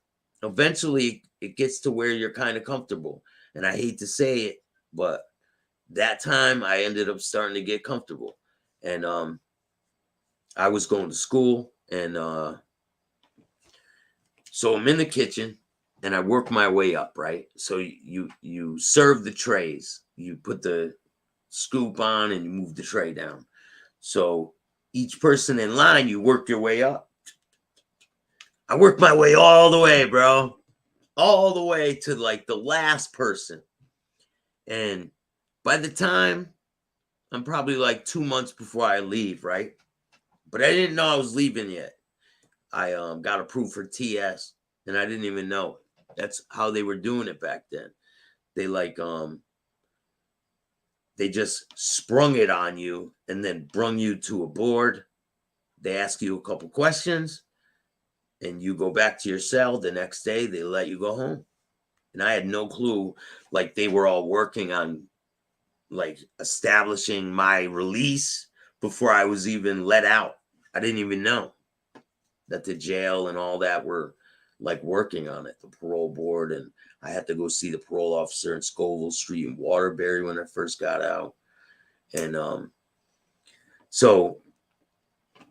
eventually it gets to where you're kind of comfortable. And I hate to say it, but that time I ended up starting to get comfortable. And I was going to school, and so I'm in the kitchen and I work my way up, right? So you serve the trays, you put the scoop on and you move the tray down. So each person in line, you work your way up. I worked my way all the way, bro. All the way to like the last person. And by the time I'm probably like 2 months before I leave, right? But I didn't know I was leaving yet. I got approved for TS and I didn't even know it. That's how they were doing it back then. They like they just sprung it on you and then brung you to a board. They ask you a couple questions and you go back to your cell. The next day they let you go home. And I had no clue, like they were all working on like establishing my release before I was even let out. I didn't even know that the jail and all that were like working on it, the parole board. And I had to go see the parole officer in Scoville Street in Waterbury when I first got out. And so,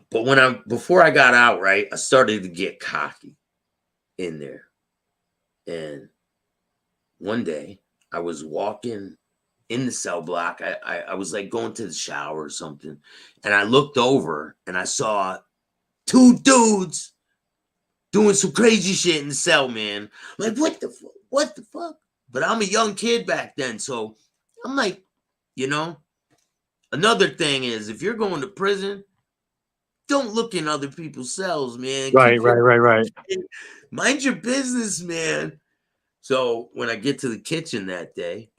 but before I got out, right, I started to get cocky in there. And one day I was walking in the cell block. I was like going to the shower or something. And I looked over and I saw 2 dudes doing some crazy shit in the cell, man. Like, what the fuck? But I'm a young kid back then. So I'm like, you know, another thing is if you're going to prison, don't look in other people's cells, man. Right. Mind your business, man. So when I get to the kitchen that day,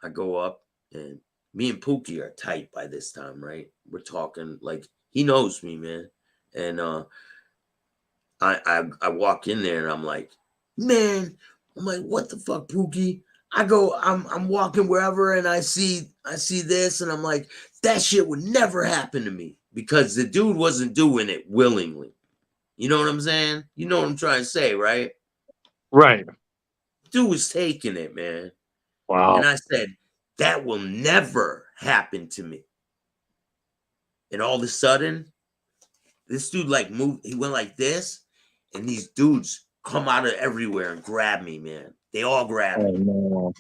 I go up and me and Pookie are tight by this time, right? We're talking like he knows me, man. And I walk in there and I'm like, man, I'm like, what the fuck, Pookie? I'm walking wherever and I see this and I'm like, that shit would never happen to me because the dude wasn't doing it willingly. You know what I'm saying? You know what I'm trying to say, right? Right. Dude was taking it, man. Wow. And I said, that will never happen to me. And all of a sudden, this dude like moved, he went like this, and these dudes come out of everywhere and grab me, man. They all grab me. No.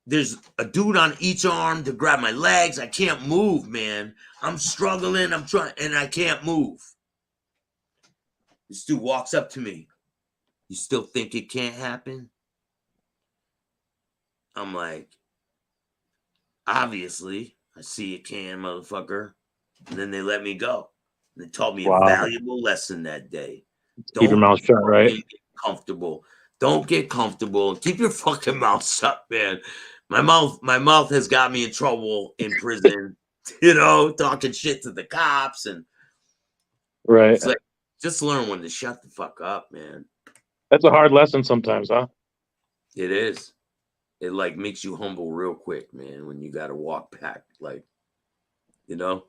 There's a dude on each arm to grab my legs. I can't move, man. I'm struggling. I'm trying, and I can't move. This dude walks up to me. You still think it can't happen? I'm like, obviously, I see it can, motherfucker. And then they let me go. They taught me a valuable lesson that day. Keep your mouth shut, right? Get comfortable. Don't get comfortable. Keep your fucking mouth shut, man. My mouth has got me in trouble in prison, you know, talking shit to the cops. And right. It's like, just learn when to shut the fuck up, man. That's a hard lesson sometimes, huh? It is. It like makes you humble real quick, man, when you got to walk back, like, you know.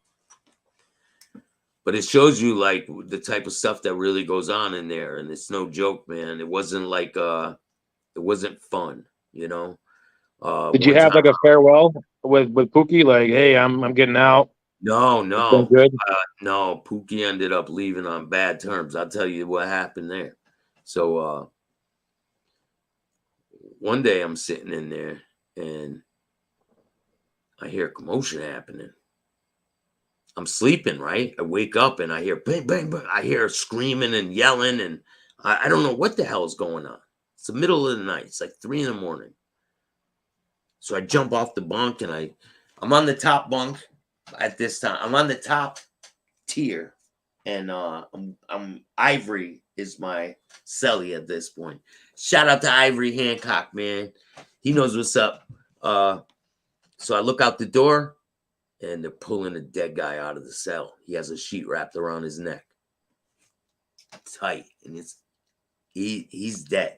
But it shows you like the type of stuff that really goes on in there, and it's no joke, man. It wasn't like it wasn't fun, you know. Did you have like a farewell with Pookie? Like, hey, I'm getting out. No. Good. No, Pookie ended up leaving on bad terms. I'll tell you what happened there. So one day I'm sitting in there and I hear a commotion happening. I'm sleeping, right? I wake up and I hear bang, bang, bang. I hear screaming and yelling, and I don't know what the hell is going on. It's the middle of the night. It's like 3 a.m. So I jump off the bunk and I'm on the top bunk at this time. I'm on the top tier, and I'm Ivory is my cellie at this point. Shout out to Ivory Hancock, man. He knows what's up. So I look out the door, and they're pulling a dead guy out of the cell. He has a sheet wrapped around his neck, tight, and he's dead.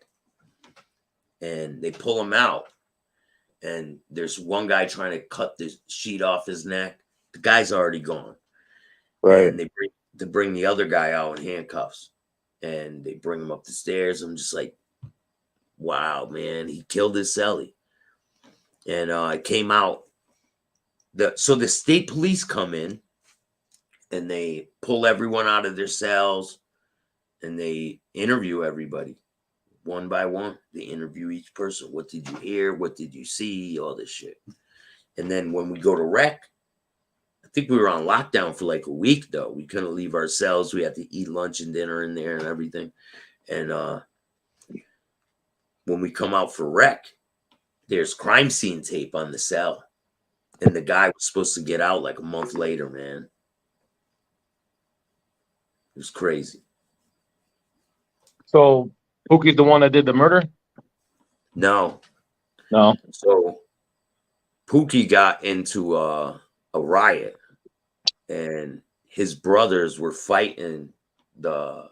And they pull him out, and there's one guy trying to cut the sheet off his neck. The guy's already gone. Right. And they bring the other guy out in handcuffs, and they bring him up the stairs. I'm just like, wow, man, he killed his cellie. And I came out. So the state police come in, and they pull everyone out of their cells, and they interview everybody one by one. They interview each person. What did you hear? What did you see? All this shit. And then when we go to rec, think we were on lockdown for like a week though. We couldn't leave our cells. We had to eat lunch and dinner in there and everything. And when we come out for rec, there's crime scene tape on the cell. And the guy was supposed to get out like a month later, man. It was crazy. So Pookie's the one that did the murder? No. So Pookie got into a riot, and his brothers were fighting the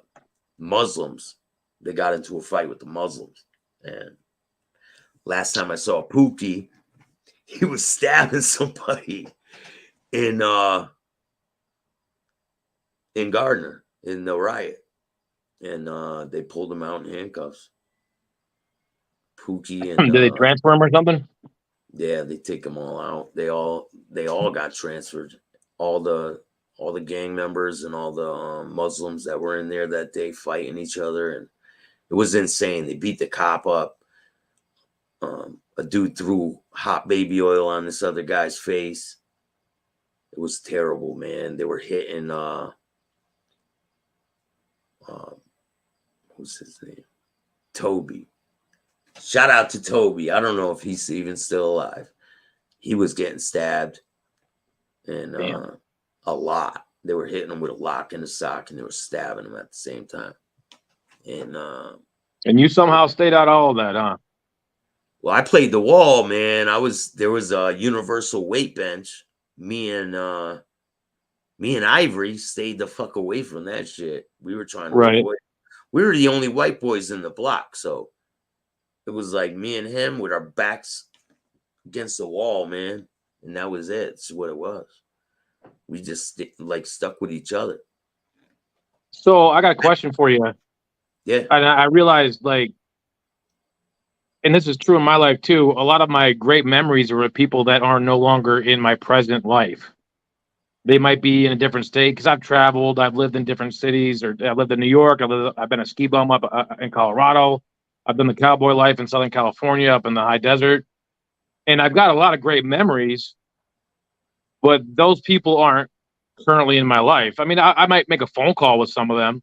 Muslims. They got into a fight with the Muslims. And last time I saw Pookie, he was stabbing somebody in Gardner in the riot. And they pulled him out in handcuffs. Pookie and did they transfer him or something? Yeah, they take them all out. They all got transferred. All the gang members and all the Muslims that were in there that day fighting each other, and it was insane. They beat the cop up. A dude threw hot baby oil on this other guy's face. It was terrible, man. They were hitting what's his name? Toby. Shout out to Toby. I don't know if he's even still alive. He was getting stabbed, and a lot. They were hitting him with a lock in the sock, and they were stabbing him at the same time. And you somehow stayed out of all that, huh? Well, I played the wall, man. There was a universal weight bench. Me and Ivory stayed the fuck away from that shit. We were trying to avoid. We were the only white boys in the block, so it was like me and him with our backs against the wall, man. And that was it. It's what it was. We just like stuck with each other. So I got a question for you. Yeah. And I realized, like, and this is true in my life too, a lot of my great memories are with people that are no longer in my present life. They might be in a different state because I've traveled, I've lived in different cities, or I've lived in New York, I've been a ski bum up in Colorado. I've done the cowboy life in Southern California, up in the high desert. And I've got a lot of great memories, but those people aren't currently in my life. I mean, I might make a phone call with some of them.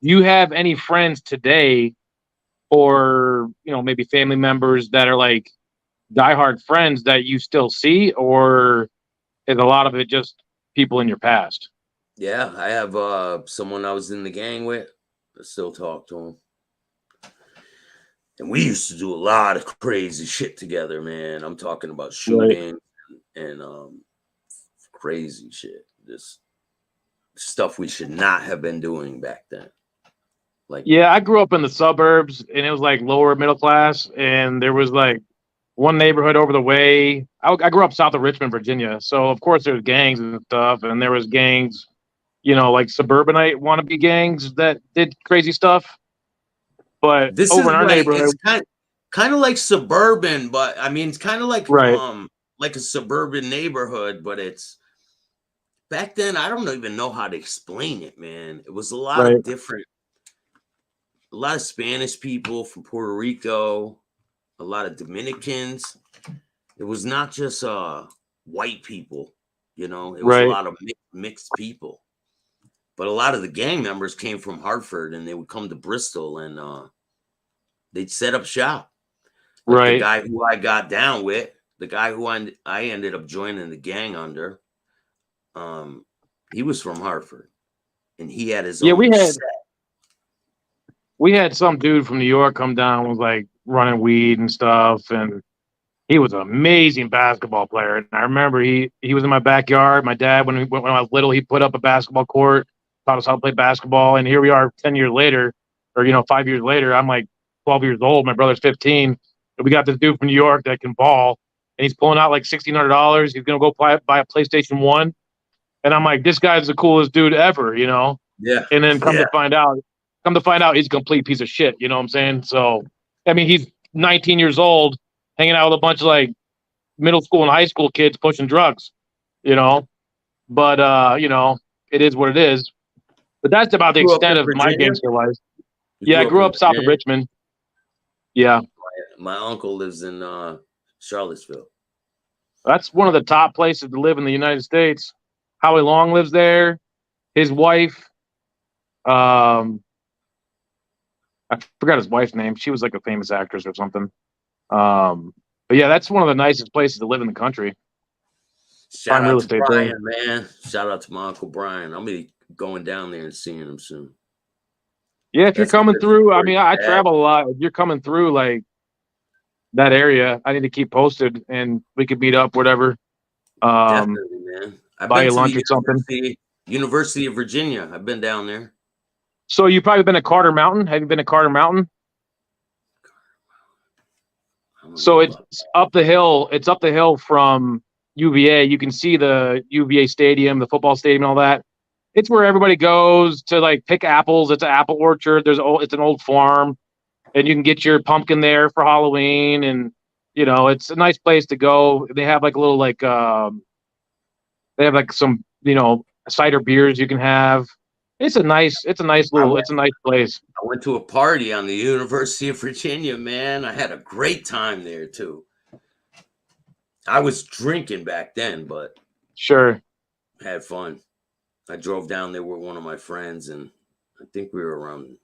Do you have any friends today, or, maybe family members that are like diehard friends that you still see, or is a lot of it just people in your past? Yeah, I have someone I was in the gang with. I still talk to him. And we used to do a lot of crazy shit together, man. I'm talking about shooting and crazy shit. Just stuff we should not have been doing back then. Like, yeah, I grew up in the suburbs, and it was like lower middle class, and there was like one neighborhood over the way. I grew up south of Richmond, Virginia, so of course there's gangs and stuff, and there was gangs, like suburbanite wannabe gangs that did crazy stuff. But this over is in our neighborhood, it's kind of like suburban, but I mean it's kind of like like a suburban neighborhood, but it's back then. I don't even know how to explain it, man. It was a lot of different, a lot of Spanish people from Puerto Rico, a lot of Dominicans. It was not just white people, it was a lot of mixed people. But a lot of the gang members came from Hartford, and they would come to Bristol, and they'd set up shop. Like the guy who I got down with, the guy who I ended up joining the gang under, he was from Hartford, and he had his own set. We had some dude from New York come down, was like running weed and stuff, and he was an amazing basketball player. And I remember he was in my backyard. My dad, when I was little, he put up a basketball court, taught us how to play basketball. And here we are 10 years later, or 5 years later. I'm like 12 years old. My brother's 15. And we got this dude from New York that can ball, and he's pulling out like $1,600. He's gonna go buy a PlayStation 1. And I'm like, this guy's the coolest dude ever, Yeah. And then come to find out he's a complete piece of shit. You know what I'm saying? So, I mean, he's 19 years old, hanging out with a bunch of like middle school and high school kids pushing drugs, but it is what it is. But that's about the extent of my gangster life. Yeah, I grew up south of Richmond. Yeah. My uncle lives in Charlottesville. That's one of the top places to live in the United States. Howie Long lives there. His wife, I forgot his wife's name. She was like a famous actress or something. But yeah, that's one of the nicest places to live in the country. Shout Prime real out to estate Brian, there. man. Shout out to my Uncle Brian. I'll be going down there and seeing him soon. Yeah, if you're That's a coming good through, I story, mean, I Dad. travel a lot. If you're coming through like that area, I need to keep posted and we could meet up, whatever. Definitely, man. I've Buy been you to lunch the or something. University of Virginia. I've been down there. So you've probably been to Carter Mountain. Have you been to Carter Mountain? I don't So know it's about up the hill. It's up the hill from UVA. You can see the UVA stadium, the football stadium, and all that. It's where everybody goes to like pick apples. It's an apple orchard. It's an old farm, and you can get your pumpkin there for Halloween. And it's a nice place to go. They have like a little they have like some cider beers you can have. It's a nice place. I went to a party on the University of Virginia, man. I had a great time there too. I was drinking back then, but Sure. had fun. I drove down there with one of my friends, and I think we were around,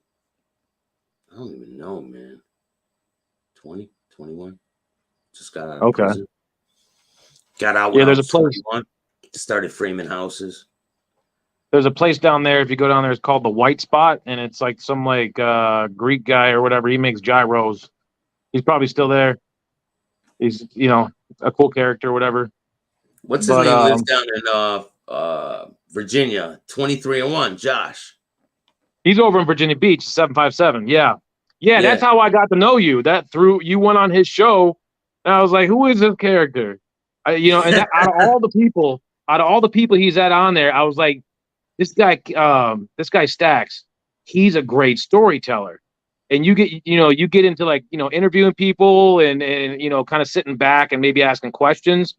I don't even know, man, 20, 21. Just got out of Okay. prison. Got out Yeah, when I there's a was place. 21. Started framing houses. There's a place down there. If you go down there, it's called the White Spot, and it's like some Greek guy or whatever. He makes gyros. He's probably still there. He's a cool character or whatever. What's his name? But Lives down in Virginia. 23-1. Josh. he's over in Virginia Beach, 757. Yeah. That's how I got to know you. That through you went on his show, and I was like, who is this character? And out of all the people he's had on there, I was like, this guy Staxx, he's a great storyteller. And you get into like, interviewing people and kind of sitting back and maybe asking questions.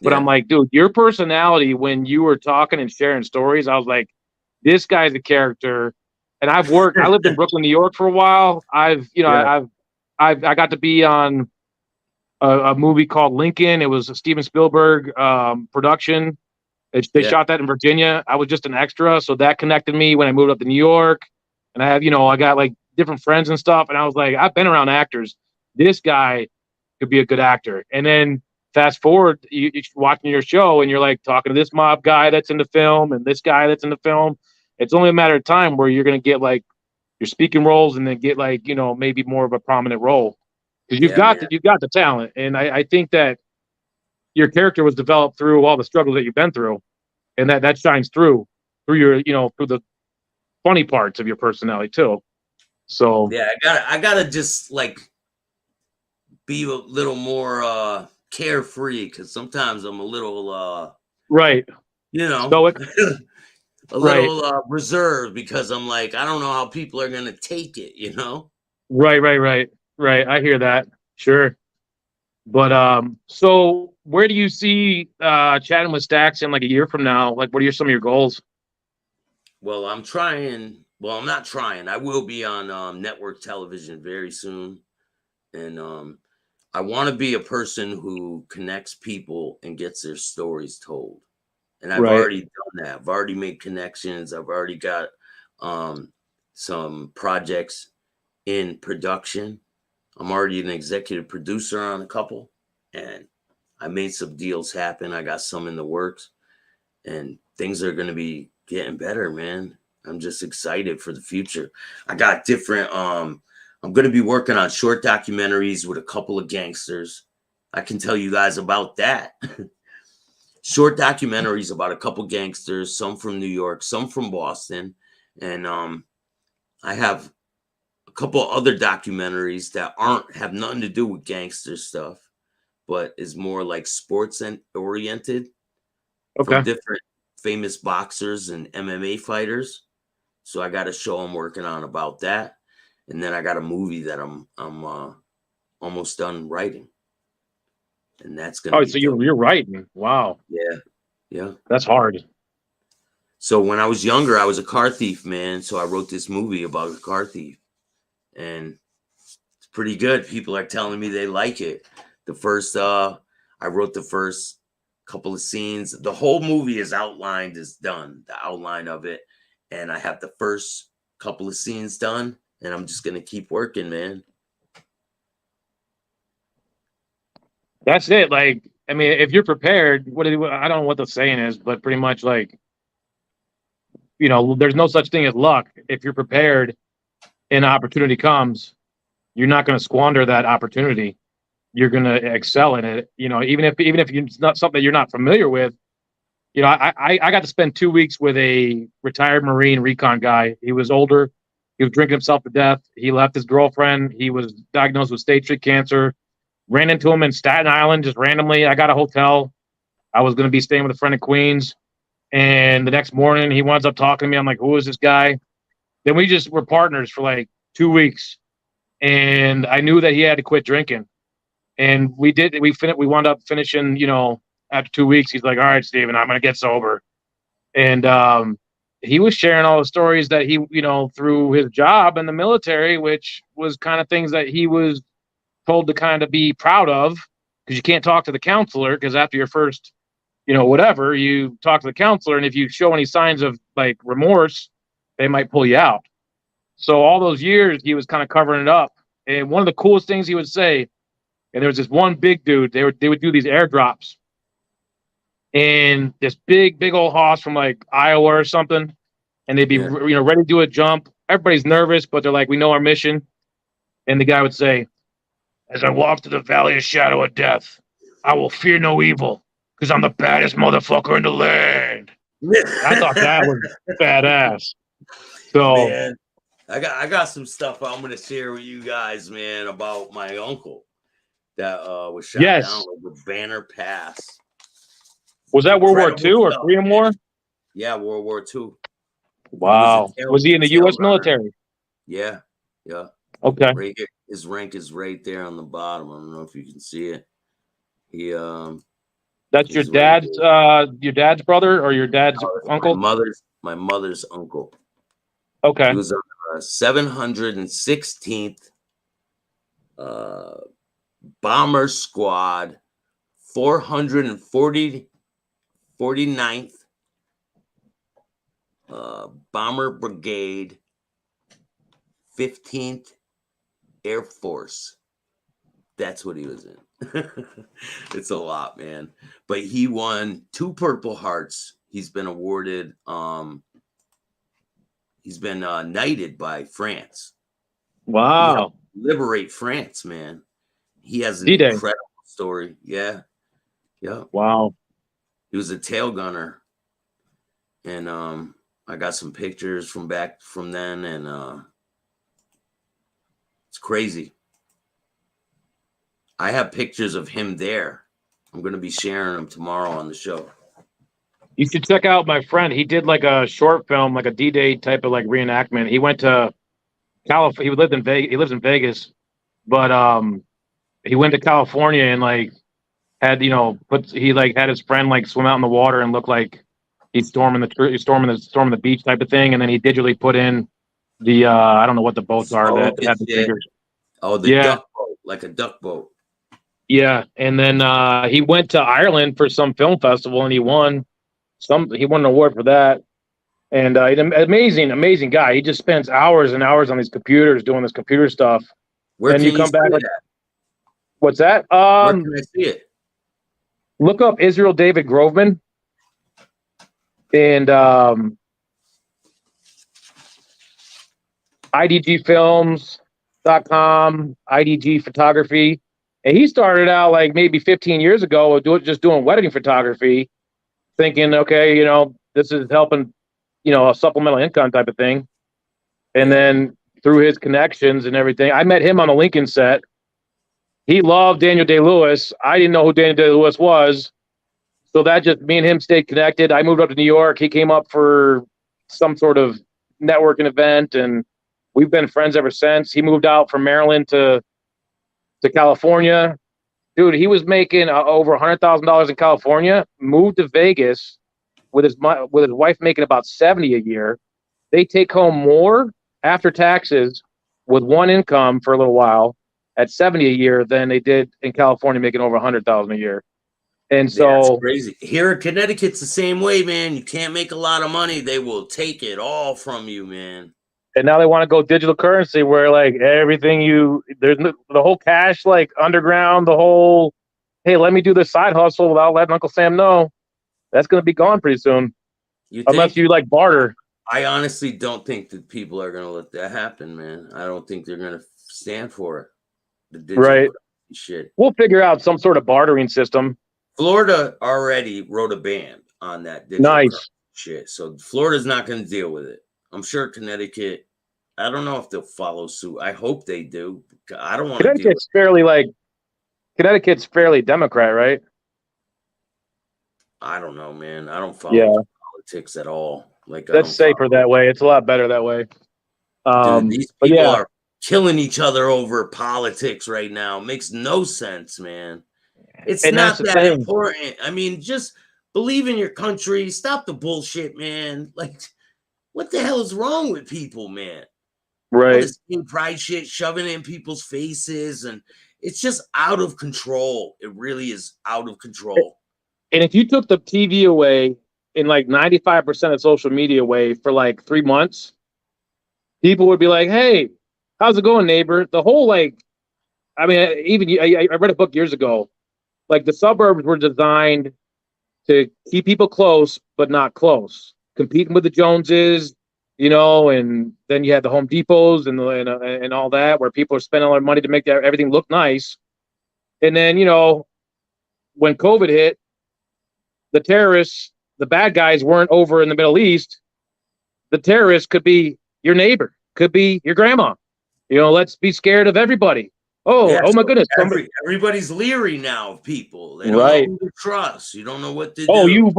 But I'm like, dude, your personality when you were talking and sharing stories, I was like, this guy's a character. And I lived in Brooklyn, New York for a while. I got to be on a movie called Lincoln. It was a Steven Spielberg production. They shot that in Virginia. I was just an extra, so that connected me when I moved up to New York. And I got like different friends and stuff. And I was like, I've been around actors. This guy could be a good actor. And then fast forward, you're watching your show and you're like talking to this mob guy that's in the film and this guy that's in the film. It's only a matter of time where you're going to get like your speaking roles and then get like, maybe more of a prominent role. Because you've got the talent. And I think that your character was developed through all the struggles that you've been through. And that shines through your, through the funny parts of your personality too. So yeah, I gotta just like be a little more carefree because sometimes I'm a little right. Stoic. a Right. little reserved because I'm like, I don't know how people are gonna take it, Right. I hear that. Sure. But so where do you see chatting with Staxx in like a year from now? Like, what are some of your goals? Well, I'm trying. Well, I'm not trying. I will be on network television very soon, and I want to be a person who connects people and gets their stories told. And I've already done that. I've already made connections. I've already got some projects in production. I'm already an executive producer on a couple, and I made some deals happen. I got some in the works, and things are going to be getting better, man. I'm just excited for the future. I got different, I'm going to be working on short documentaries with a couple of gangsters. I can tell you guys about that. Short documentaries about a couple gangsters, some from New York, some from Boston. And I have a couple other documentaries that have nothing to do with gangster stuff, but is more like sports and oriented from different famous boxers and MMA fighters. So I got a show I'm working on about that. And then I got a movie that I'm almost done writing. And that's going to be so you're writing. Wow. Yeah. That's hard. So when I was younger, I was a car thief, man. So I wrote this movie about a car thief. And it's pretty good. People are telling me they like it. I wrote the first couple of scenes. The whole movie is outlined, is done, the outline of it. And I have the first couple of scenes done, and I'm just gonna keep working, man. That's it. Like, I mean, if you're prepared, I don't know what the saying is, but pretty much like, there's no such thing as luck. If you're prepared and an opportunity comes, you're not going to squander that opportunity. You're going to excel in it. Even if it's not something you're not familiar with. I got to spend 2 weeks with a retired Marine recon guy. He was older. He was drinking himself to death. He left his girlfriend. He was diagnosed with stage 3 cancer. Ran into him in Staten Island just randomly. I got a hotel. I was going to be staying with a friend in Queens. And the next morning, he winds up talking to me. I'm like, who is this guy? Then we just were partners for like 2 weeks. And I knew that he had to quit drinking. And we did. We wound up finishing, after 2 weeks. He's like, all right, Steven, I'm going to get sober. And he was sharing all the stories that he, through his job in the military, which was kind of things that he was told to kind of be proud of, because you can't talk to the counselor, because after your first, whatever, you talk to the counselor, and if you show any signs of like remorse, they might pull you out. So all those years he was kind of covering it up. And one of the coolest things he would say, and there was this one big dude, they would do these airdrops, and this big old hoss from like Iowa or something, and they'd be ready to do a jump. Everybody's nervous, but they're like, we know our mission. And the guy would say, as I walk through the valley of shadow of death, I will fear no evil, because I'm the baddest motherfucker in the land. I thought that was badass. So, man, I got some stuff I'm gonna share with you guys, man, about my uncle that was shot down with Banner Pass. Was that World War II or Korean War? Yeah, World War II. Wow. Was he in the U.S. military? Yeah. Okay. Right here. His rank is right there on the bottom. I don't know if you can see it. He That's your dad's brother or your dad's uncle? My mother's uncle. Okay. He was on 716th Bomber Squad, 449th Bomber Brigade, 15th Air Force. That's what he was in. It's a lot, man. But he won 2 Purple Hearts. He's been awarded, he's been knighted by France. Wow. Liberate France, man. He has an D-Day. incredible story. Yeah. Wow. He was a tail gunner. And I got some pictures from back from then, and it's crazy. I have pictures of him there. I'm going to be sharing them tomorrow on the show. You should check out my friend. He did like a short film, like a D-Day type of like reenactment. He went to California. He lived in Vegas. He lives in Vegas, but he went to California and like had had his friend like swim out in the water and look like he's storming the beach type of thing, and then he digitally put in the I don't know what the boats are that have the fingers. Oh, duck boat, like a duck boat. Yeah, and then he went to Ireland for some film festival, and he won an award for that. And amazing guy. He just spends hours and hours on these computers doing this computer stuff. Where and can you come back? Like, what's that? Where can I see it? Look up Israel David Groveman, and idgfilms.com, IDG Photography. And he started out like maybe 15 years ago just doing wedding photography, thinking, okay, this is helping, a supplemental income type of thing. And then through his connections and everything, I met him on the Lincoln set. He loved Daniel Day-Lewis. I didn't know who Daniel Day-Lewis was. So that just, me and him stayed connected. I moved up to New York. He came up for some sort of networking event, and we've been friends ever since. He moved out from Maryland to California. Dude, he was making over $100,000 in California, moved to Vegas with his wife making about $70 a year. They take home more after taxes with one income for a little while at $70 a year than they did in California making over $100,000 a year. And Yeah, that's so, crazy. Here in Connecticut's the same way, man. You can't make a lot of money. They will take it all from you, man. and now they want to go digital currency where like everything the whole cash, like underground, the whole, hey, let me do this side hustle without letting Uncle Sam know. That's going to be gone pretty soon. You Unless think? you like barter. I honestly don't think that people are going to let that happen, man. I don't think they're going to stand for it. The digital shit. We'll figure out some sort of bartering system. Florida already wrote a ban on that digital shit. So Florida's not going to deal with it. I'm sure Connecticut, I don't know if they'll follow suit. I hope they do. I don't want to deal with Connecticut's fairly Democrat, right? I don't know, man. I don't follow politics at all. Like, that's safer that way. It's a lot better that way. Dude, these people are killing each other over politics right now. Makes no sense, man. It's not that important. I mean, just believe in your country. Stop the bullshit, man. Like, what the hell is wrong with people, man? Right. All this pride shit shoving in people's faces, and it's just out of control. It really is out of control. And if you took the TV away and like 95% of social media away for like 3 months, people would be like, hey, how's it going, neighbor? The whole like, I mean, I read a book years ago. Like the suburbs were designed to keep people close, but not close, competing with the Joneses, you know, and then you had the Home Depots and all that, where people are spending a lot of money to make everything look nice. And then, you know, when COVID hit, the terrorists, the bad guys weren't over in the Middle East. The terrorists could be your neighbor, could be your grandma. You know, let's be scared of everybody. Oh my goodness. Everybody's leery now of people. They don't know who to trust. You don't know what to do. Oh, you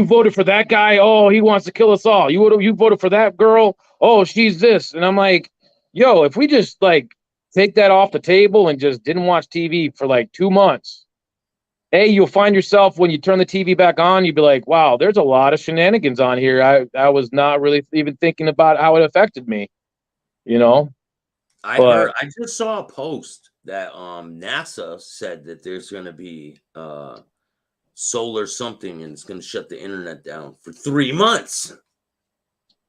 voted for that guy. Oh, he wants to kill us all. You voted for that girl. Oh, she's this. And I'm like, yo, if we just like take that off the table and just didn't watch TV for like 2 months, you'll find yourself when you turn the TV back on, you'd be like, wow, there's a lot of shenanigans on here. I was not really even thinking about how it affected me, you know? I just saw a post that NASA said that there's going to be solar something and it's going to shut the internet down for 3 months.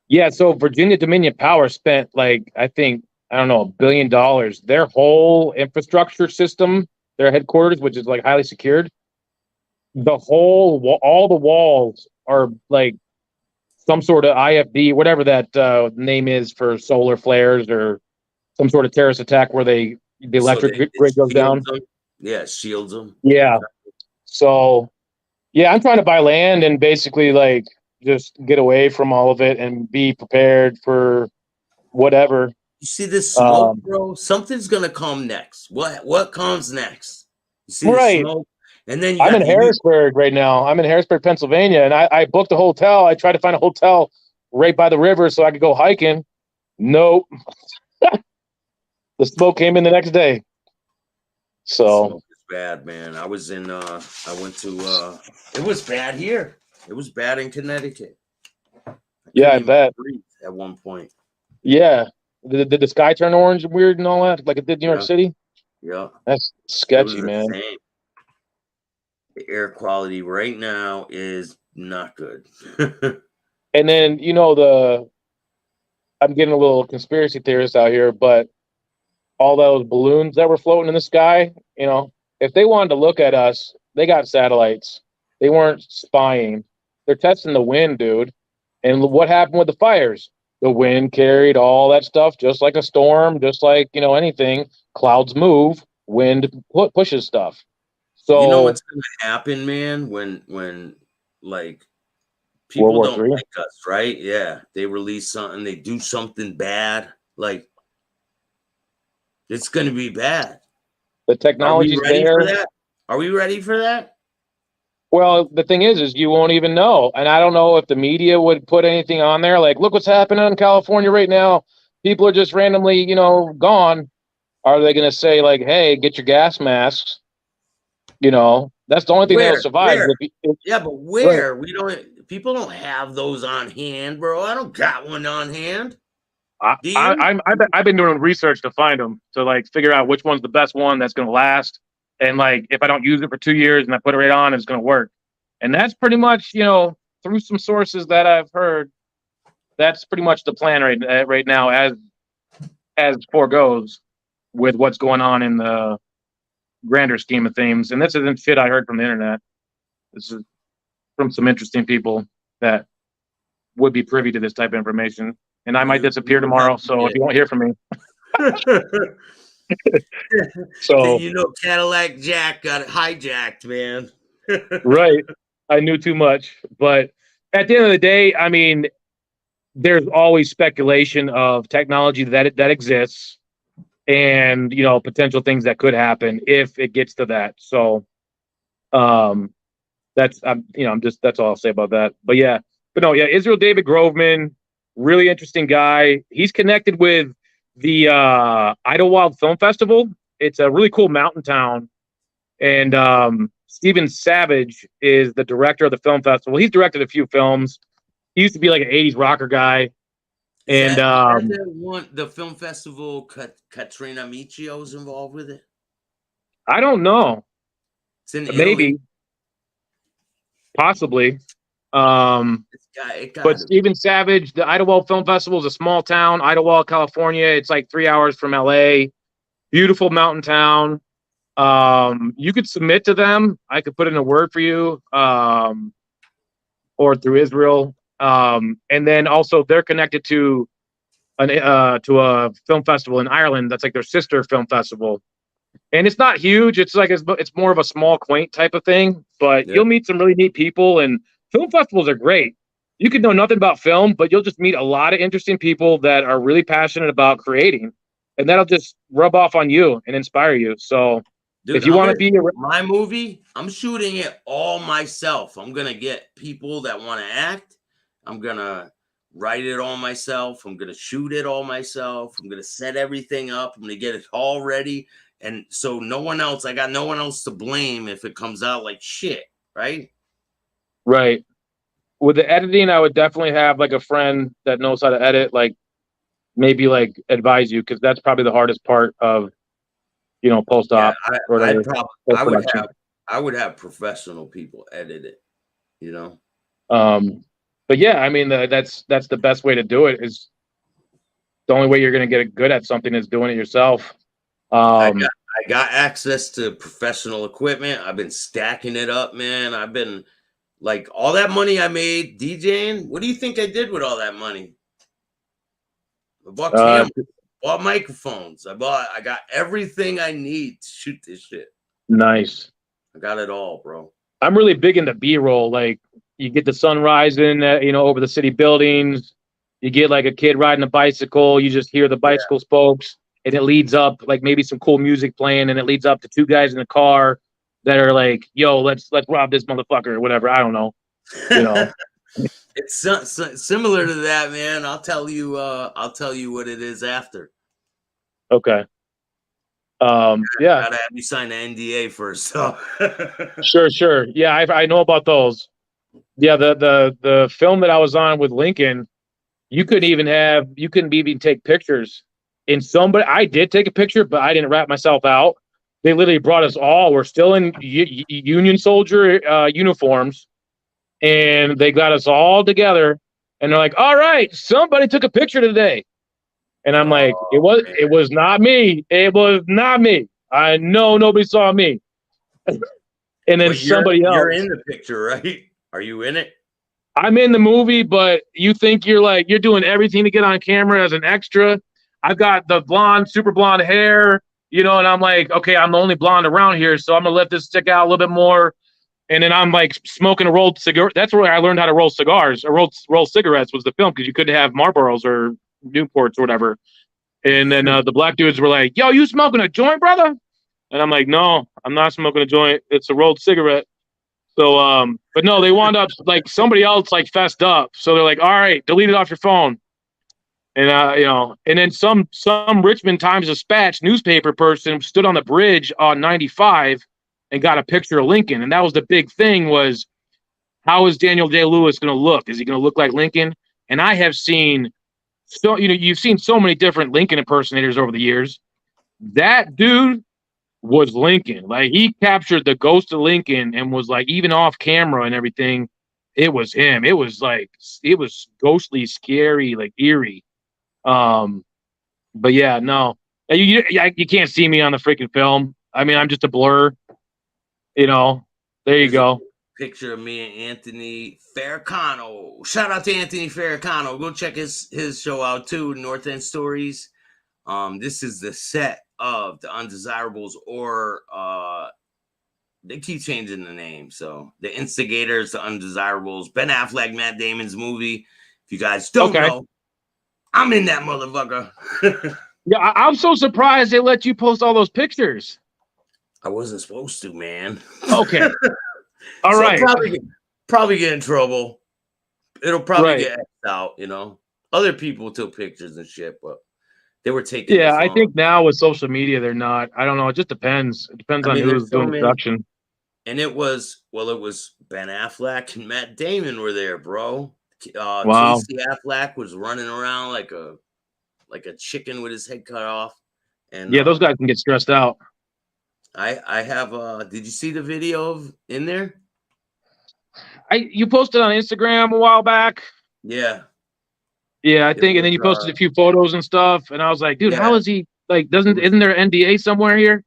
Yeah, so Virginia Dominion Power spent like, I think, I don't know, $1 billion. Their whole infrastructure system, their headquarters, which is like highly secured, all the walls are like some sort of IFD, whatever that name is for solar flares or some sort of terrorist attack where the electric grid goes down. Yeah, shields them. Yeah. So, yeah, I'm trying to buy land and basically like just get away from all of it and be prepared for whatever. You see this smoke, bro? Something's gonna come next. What comes next? You see the smoke? And then I'm in Harrisburg right now. I'm in Harrisburg, Pennsylvania, and I booked a hotel. I tried to find a hotel right by the river so I could go hiking. Nope. The smoke came in the next day. So smoke is bad, man. I was in I went to it was bad here. It was bad in Connecticut. I bet. At one point. Yeah. Did the sky turn orange and weird and all that, like it did New York City? Yeah. That's sketchy, man. The air quality right now is not good. And then, you know, I'm getting a little conspiracy theorist out here, but all those balloons that were floating in the sky, you know, if they wanted to look at us, they got satellites. They weren't spying. They're testing the wind, dude. And what happened with the fires? The wind carried all that stuff, just like a storm, just like, you know, anything. Clouds move, wind pushes stuff. So you know what's going to happen, man, when like people don't like us, right? Yeah, they release something, they do something bad, like it's going to be bad. The technology's there. Are we ready for that? Well, the thing is you won't even know. And I don't know if the media would put anything on there. Like, look what's happening in California right now. People are just randomly, you know, gone. Are they going to say like, hey, get your gas masks? You know, that's the only thing that'll survive. Yeah, but where? Right. People don't have those on hand, bro. I don't got one on hand. I've been doing research to find them, to like figure out which one's the best one that's going to last. And like, if I don't use it for 2 years and I put it right on, it's going to work. And that's pretty much, through some sources that I've heard, that's pretty much the plan right now as foregoes with what's going on in the grander scheme of things. And this isn't shit I heard from the internet. This is from some interesting people that would be privy to this type of information. And I might disappear tomorrow, so if you won't hear from me. So Cadillac Jack got hijacked, man. Right. I knew too much. But at the end of the day, I mean, there's always speculation of technology that exists and, potential things that could happen if it gets to that. So that's that's all I'll say about that. But Israel David Groveman, really interesting guy. He's connected with the Idlewild Film Festival. It's a really cool mountain town. And Steven Savage is the director of the film festival. He's directed a few films. He used to be like an 80s rocker guy. And the film festival, Katrina Michio's involved with it? I don't know. It's in maybe. Italy. Possibly. But Steven Savage, the Idlewild Film Festival is a small town, Idlewild, California. It's like 3 hours from LA. Beautiful mountain town. You could submit to them. I could put in a word for you, or through Israel. And then also they're connected to a film festival in Ireland. That's like their sister film festival. And it's not huge. It's like it's more of a small, quaint type of thing. But you'll meet some really neat people, and film festivals are great. You could know nothing about film, but you'll just meet a lot of interesting people that are really passionate about creating, and that'll just rub off on you and inspire you. So, dude, if you want to be my movie, I'm shooting it all myself. I'm gonna get people that want to act. I'm gonna write it all myself. I'm gonna shoot it all myself. I'm gonna set everything up. I'm gonna get it all ready. And so I got no one else to blame if it comes out like shit, right? Right. With the editing, I would definitely have like a friend that knows how to edit, like maybe like advise you, because that's probably the hardest part of, post-op. I would have professional people edit it, But yeah, I mean, that's the best way to do it. Is the only way you're going to get good at something is doing it yourself. I got access to professional equipment. I've been stacking it up, man. I've been like, all that money I made DJing. What do you think I did with all that money? I bought cameras, bought microphones. I got everything I need to shoot this shit. Nice. I got it all, bro. I'm really big into B-roll. Like, you get the sun rising, over the city buildings. You get like a kid riding a bicycle. You just hear the bicycle spokes. And it leads up, like maybe some cool music playing, and it leads up to two guys in the car that are like, "Yo, let's rob this motherfucker," or whatever. I don't know. It's similar to that, man. I'll tell you what it is after. Okay. Yeah. Gotta have you sign an NDA first. So. Sure. Yeah, I know about those. Yeah, the film that I was on with Lincoln, you couldn't even take pictures. And I did take a picture, but I didn't wrap myself out. They literally brought us all. We're still in Union soldier uniforms, and they got us all together. And they're like, "All right, somebody took a picture today." And I'm like, "It was not me. It was not me. I know nobody saw me." And then somebody else. You're in the picture, right? Are you in it? I'm in the movie, but you think you're doing everything to get on camera as an extra. I've got the super blonde hair, and I'm like, okay, I'm the only blonde around here, so I'm gonna let this stick out a little bit more. And then I'm like smoking a rolled cigar. That's where I learned how to roll cigars. Or roll cigarettes was the film, because you couldn't have Marlboros or Newports or whatever. And then the black dudes were like, "Yo, you smoking a joint, brother?" And I'm like, "No, I'm not smoking a joint. It's a rolled cigarette." So, but no, they wound up like somebody else like fessed up. So they're like, "All right, delete it off your phone." And and then some Richmond Times-Dispatch newspaper person stood on the bridge on 95 and got a picture of Lincoln. And that was the big thing, was how is Daniel Day-Lewis going to look? Is he going to look like Lincoln? And I have seen you've seen so many different Lincoln impersonators over the years. That dude was Lincoln. Like he captured the ghost of Lincoln and was like even off camera and everything. It was him. It was like it was ghostly, scary, like eerie. But yeah, no, you can't see me on the freaking film. I mean, I'm just a blur. You know. There you go. Picture of me and Anthony Farrakano. Shout out to Anthony Farrakano. Go check his show out too, North End Stories. This is the set of The Undesirables, or they keep changing the name. So The Instigators, The Undesirables, Ben Affleck, Matt Damon's movie. If you guys don't know, I'm in that motherfucker. Yeah, I'm so surprised they let you post all those pictures. I wasn't supposed to, man. Okay. All right. Probably get in trouble. It'll probably get X'd out, you know. Other people took pictures and shit, but they were taking. Yeah, I think now with social media, they're not. I don't know. It just depends. It depends on who's doing the production. And it was Ben Affleck and Matt Damon were there, bro. Wow. Casey Affleck was running around like a chicken with his head cut off. And yeah, those guys can get stressed out. I have did you see the video of in there? You posted on Instagram a while back. Yeah. Yeah, I think, and then you posted a few photos and stuff, and I was like, dude, how is he like isn't there an NDA somewhere here?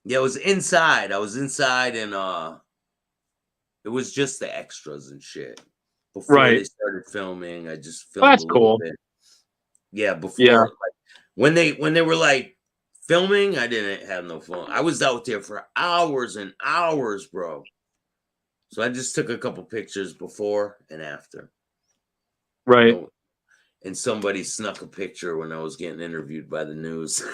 Yeah, it was inside. I was inside, and it was just the extras and shit. Before they started filming, I just filmed that's a little cool. bit. Yeah, before like, when they were like filming, I didn't have no phone. I was out there for hours and hours, bro. So I just took a couple pictures before and after. Right. So, and somebody snuck a picture when I was getting interviewed by the news. So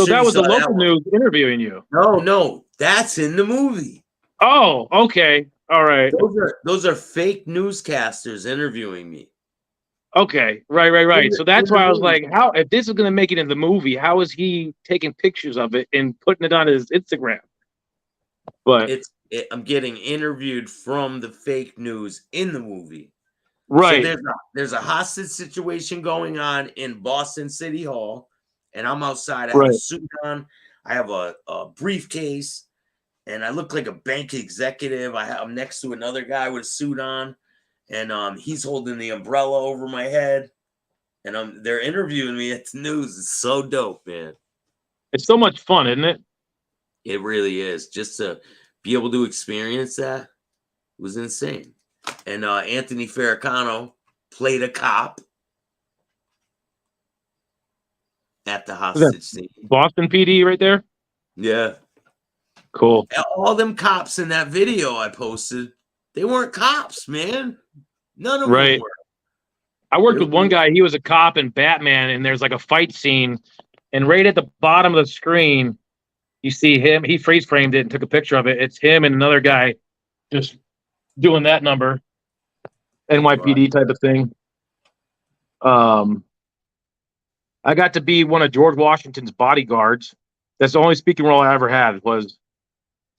that was the local news interviewing you? No, that's in the movie. Oh, okay. All right. Those are fake newscasters interviewing me. Okay, right. So that's why I was like, how if this is gonna make it in the movie, how is he taking pictures of it and putting it on his Instagram? But I'm getting interviewed from the fake news in the movie. Right. So there's a hostage situation going on in Boston City Hall, and I'm outside. I have a suit on. I have a briefcase, and I look like a bank executive. I'm next to another guy with a suit on. And he's holding the umbrella over my head, and they're interviewing me at the news. It's so dope, man. It's so much fun, isn't it? It really is. Just to be able to experience that was insane. And Anthony Farrakano played a cop at the hostage scene. Boston PD right there? Yeah. Cool. All them cops in that video I posted, they weren't cops, man. None of them were. I worked with one guy. He was a cop in Batman, and there's like a fight scene, and right at the bottom of the screen, you see him. He freeze framed it and took a picture of it. It's him and another guy just doing that number, NYPD type of thing. I got to be one of George Washington's bodyguards. That's the only speaking role I ever had. Was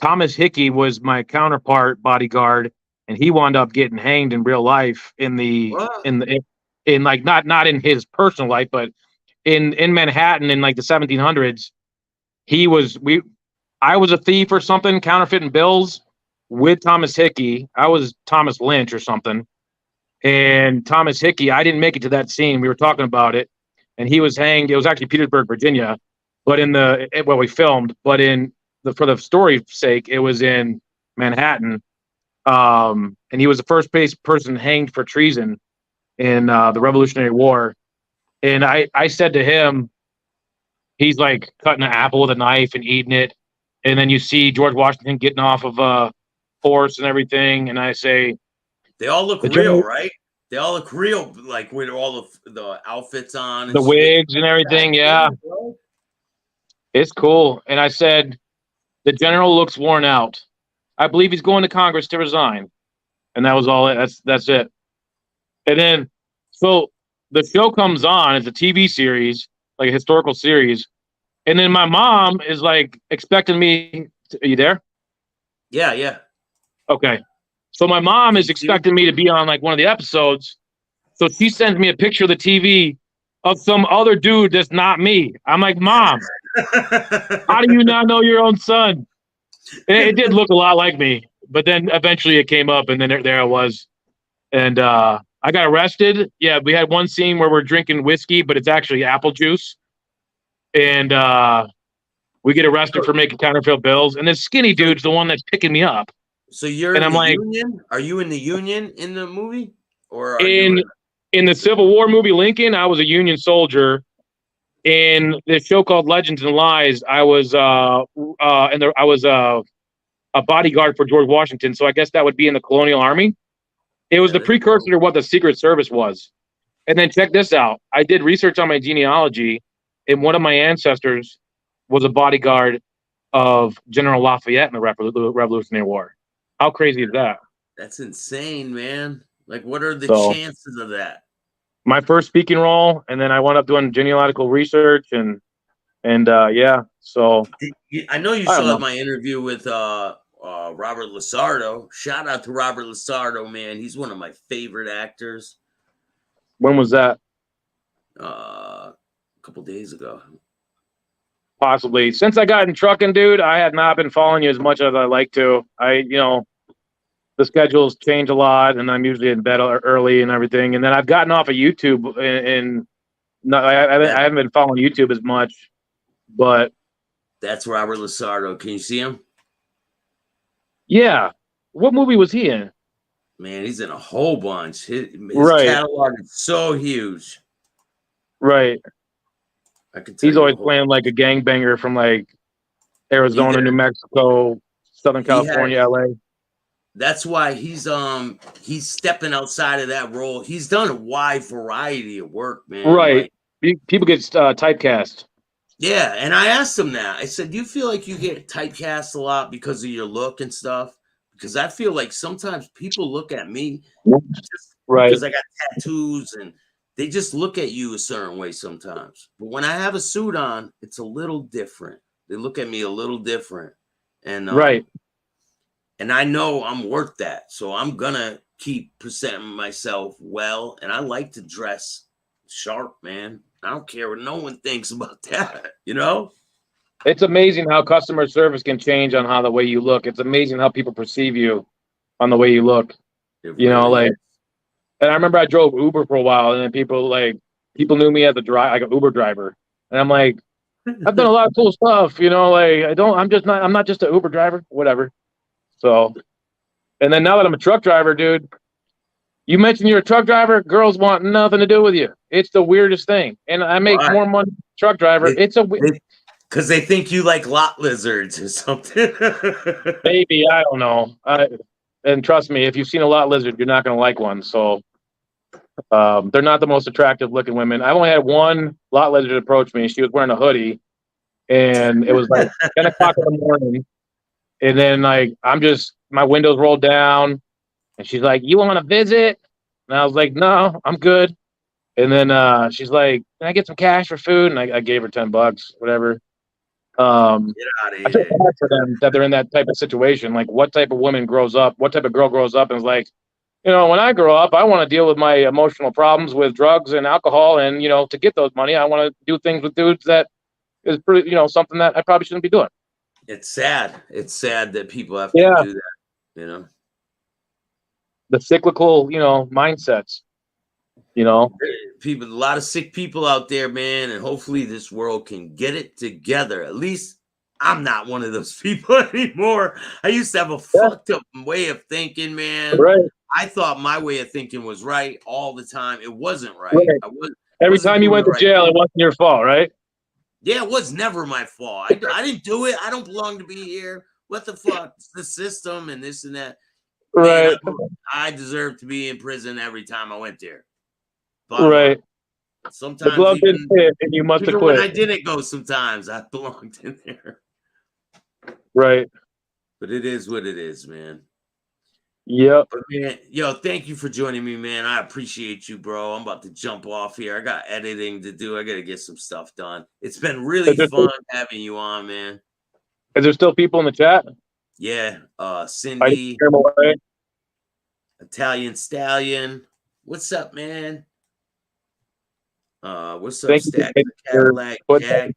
Thomas Hickey was my counterpart bodyguard. And he wound up getting hanged in real life in like not in his personal life, but in Manhattan in like the 1700s. I was a thief or something, counterfeiting bills with Thomas Hickey. I was Thomas Lynch or something. And Thomas Hickey, I didn't make it to that scene. We were talking about it, and he was hanged. It was actually Petersburg, Virginia, but we filmed, but for the story's sake, it was in Manhattan. And he was the first person hanged for treason in the Revolutionary War. And I said to him, he's like cutting an apple with a knife and eating it. And then you see George Washington getting off of a horse and everything. And I say, they all look real, right? They all look real, like with all the outfits on, and the wigs and everything. Yeah, it's cool. And I said, the general looks worn out. I believe he's going to Congress to resign. And that was all. That's it. And then, so the show comes on. It's a TV series, like a historical series. And then my mom is like expecting me. Are you there? Yeah. Okay. So my mom is expecting me to be on like one of the episodes. So she sends me a picture of the TV of some other dude that's not me. I'm like, Mom, How do you not know your own son? It did look a lot like me, but then eventually it came up, and then there I was, and I got arrested. Yeah, we had one scene where we're drinking whiskey, but it's actually apple juice, and we get arrested for making counterfeit bills. And this skinny dude's the one that's picking me up. So you're And in I'm the like, union? Are you in the union in the movie, or are you? In the Civil War movie Lincoln, I was a Union soldier. In this show called Legends and Lies, I was a bodyguard for George Washington. So I guess that would be in the Colonial Army. It was Yeah, the that's precursor cool. to what the Secret Service was. And then check this out. I did research on my genealogy, and one of my ancestors was a bodyguard of General Lafayette in the Revolutionary War. How crazy is that? That's insane, man. Like, what are the So chances of that? my first speaking role, and then I wound up doing genealogical research, and yeah. So I know you I don't saw know. my interview with Robert Lasardo. Shout out to Robert Lasardo, man. He's one of my favorite actors. When was that? A couple days ago. Possibly. Since I got in trucking, dude, I have not been following you as much as I like to. The schedules change a lot, and I'm usually in bed early and everything. And then I've gotten off of YouTube, and I haven't been following YouTube as much. But That's Robert Lasardo. Can you see him? yeah, what movie was he in? Man, he's in a whole bunch. His Right. catalog is so huge. Right. I can tell He's you always a whole- playing like a gangbanger from like Arizona, New Mexico, Southern California, LA. That's why he's stepping outside of that role. He's done a wide variety of work, man. Right. People get typecast. Yeah, and I asked him that. I said, "Do you feel like you get typecast a lot because of your look and stuff?" Because I feel like sometimes people look at me just because I got tattoos, and they just look at you a certain way sometimes. But when I have a suit on, it's a little different. They look at me a little different, and and I know I'm worth that, so I'm gonna keep presenting myself well, and I like to dress sharp, man. I don't care what no one thinks about that, you know? It's amazing how customer service can change on how the way you look. It's amazing how people perceive you on the way you look. And I remember I drove Uber for a while, and then people knew me as like an Uber driver, and I'm like, I've done a lot of cool stuff, I'm not just an Uber driver, whatever. So, and then now that I'm a truck driver, dude, you mentioned you're a truck driver, girls want nothing to do with you. It's the weirdest thing. And I make more money as a truck driver. Because they think you like lot lizards or something. Maybe, I don't know. And trust me, if you've seen a lot lizard, you're not going to like one. So they're not the most attractive looking women. I've only had one lot lizard approach me. She was wearing a hoodie, and it was like 10 o'clock in the morning. And then my windows rolled down, and she's like, "You want to visit?" And I was like, "No, I'm good." And then she's like, "Can I get some cash for food?" And I gave her $10, whatever. Get out of I feel bad for them that they're in that type of situation. Like, what type of girl grows up and is like, when I grow up, I want to deal with my emotional problems with drugs and alcohol, and to get those money, I want to do things with dudes that is pretty, something that I probably shouldn't be doing. It's sad. It's sad that people have to do that, The cyclical, mindsets, People, a lot of sick people out there, man, and hopefully this world can get it together. At least I'm not one of those people anymore. I used to have a fucked up way of thinking, man. Right. I thought my way of thinking was right all the time. It wasn't right. Every time you went to jail, it wasn't your fault, right? Yeah, it was never my fault. I didn't do it. I don't belong to be here. What the fuck? It's the system and this and that. Right. Man, I deserve to be in prison every time I went there. Right. Sometimes the glove didn't fit, and you must have quit. When I didn't go, sometimes I belonged in there. Right. But it is what it is, man. Yep. But man, thank you for joining me, man. I appreciate you, bro. I'm about to jump off here. I got editing to do. I got to get some stuff done. It's been really fun having you on, man. Is there still people in the chat? Yeah. Cindy. Italian Stallion. What's up, man? What's up, Staxx? Cadillac, Jack?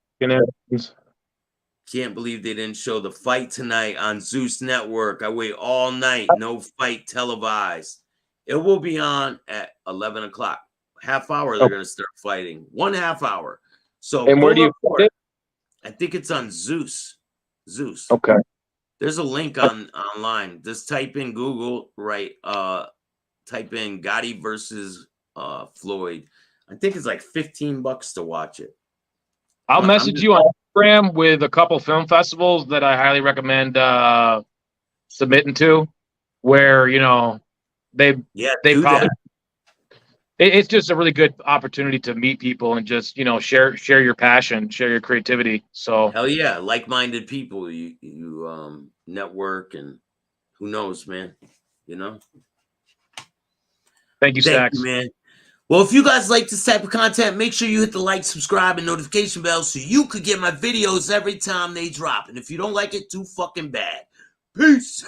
Can't believe they didn't show the fight tonight on Zeus Network. I wait all night, no fight televised. It will be on at 11 o'clock. Half hour, they're going to start fighting. 1.5 hour. So, And where do you for put it? I think it's on Zeus. Zeus. Okay. There's a link online. Just type in Google, right? Type in Gotti versus Floyd. I think it's like $15 to watch it. I'll message you on Instagram with a couple film festivals that I highly recommend submitting to, where they do probably. that. It's just a really good opportunity to meet people and just share your passion, share your creativity. So Hell yeah, like-minded people. You network, and who knows, man. Thank you, Thank Staxx. you, man. Well, if you guys like this type of content, make sure you hit the like, subscribe, and notification bell so you could get my videos every time they drop. And if you don't like it, too fucking bad. Peace.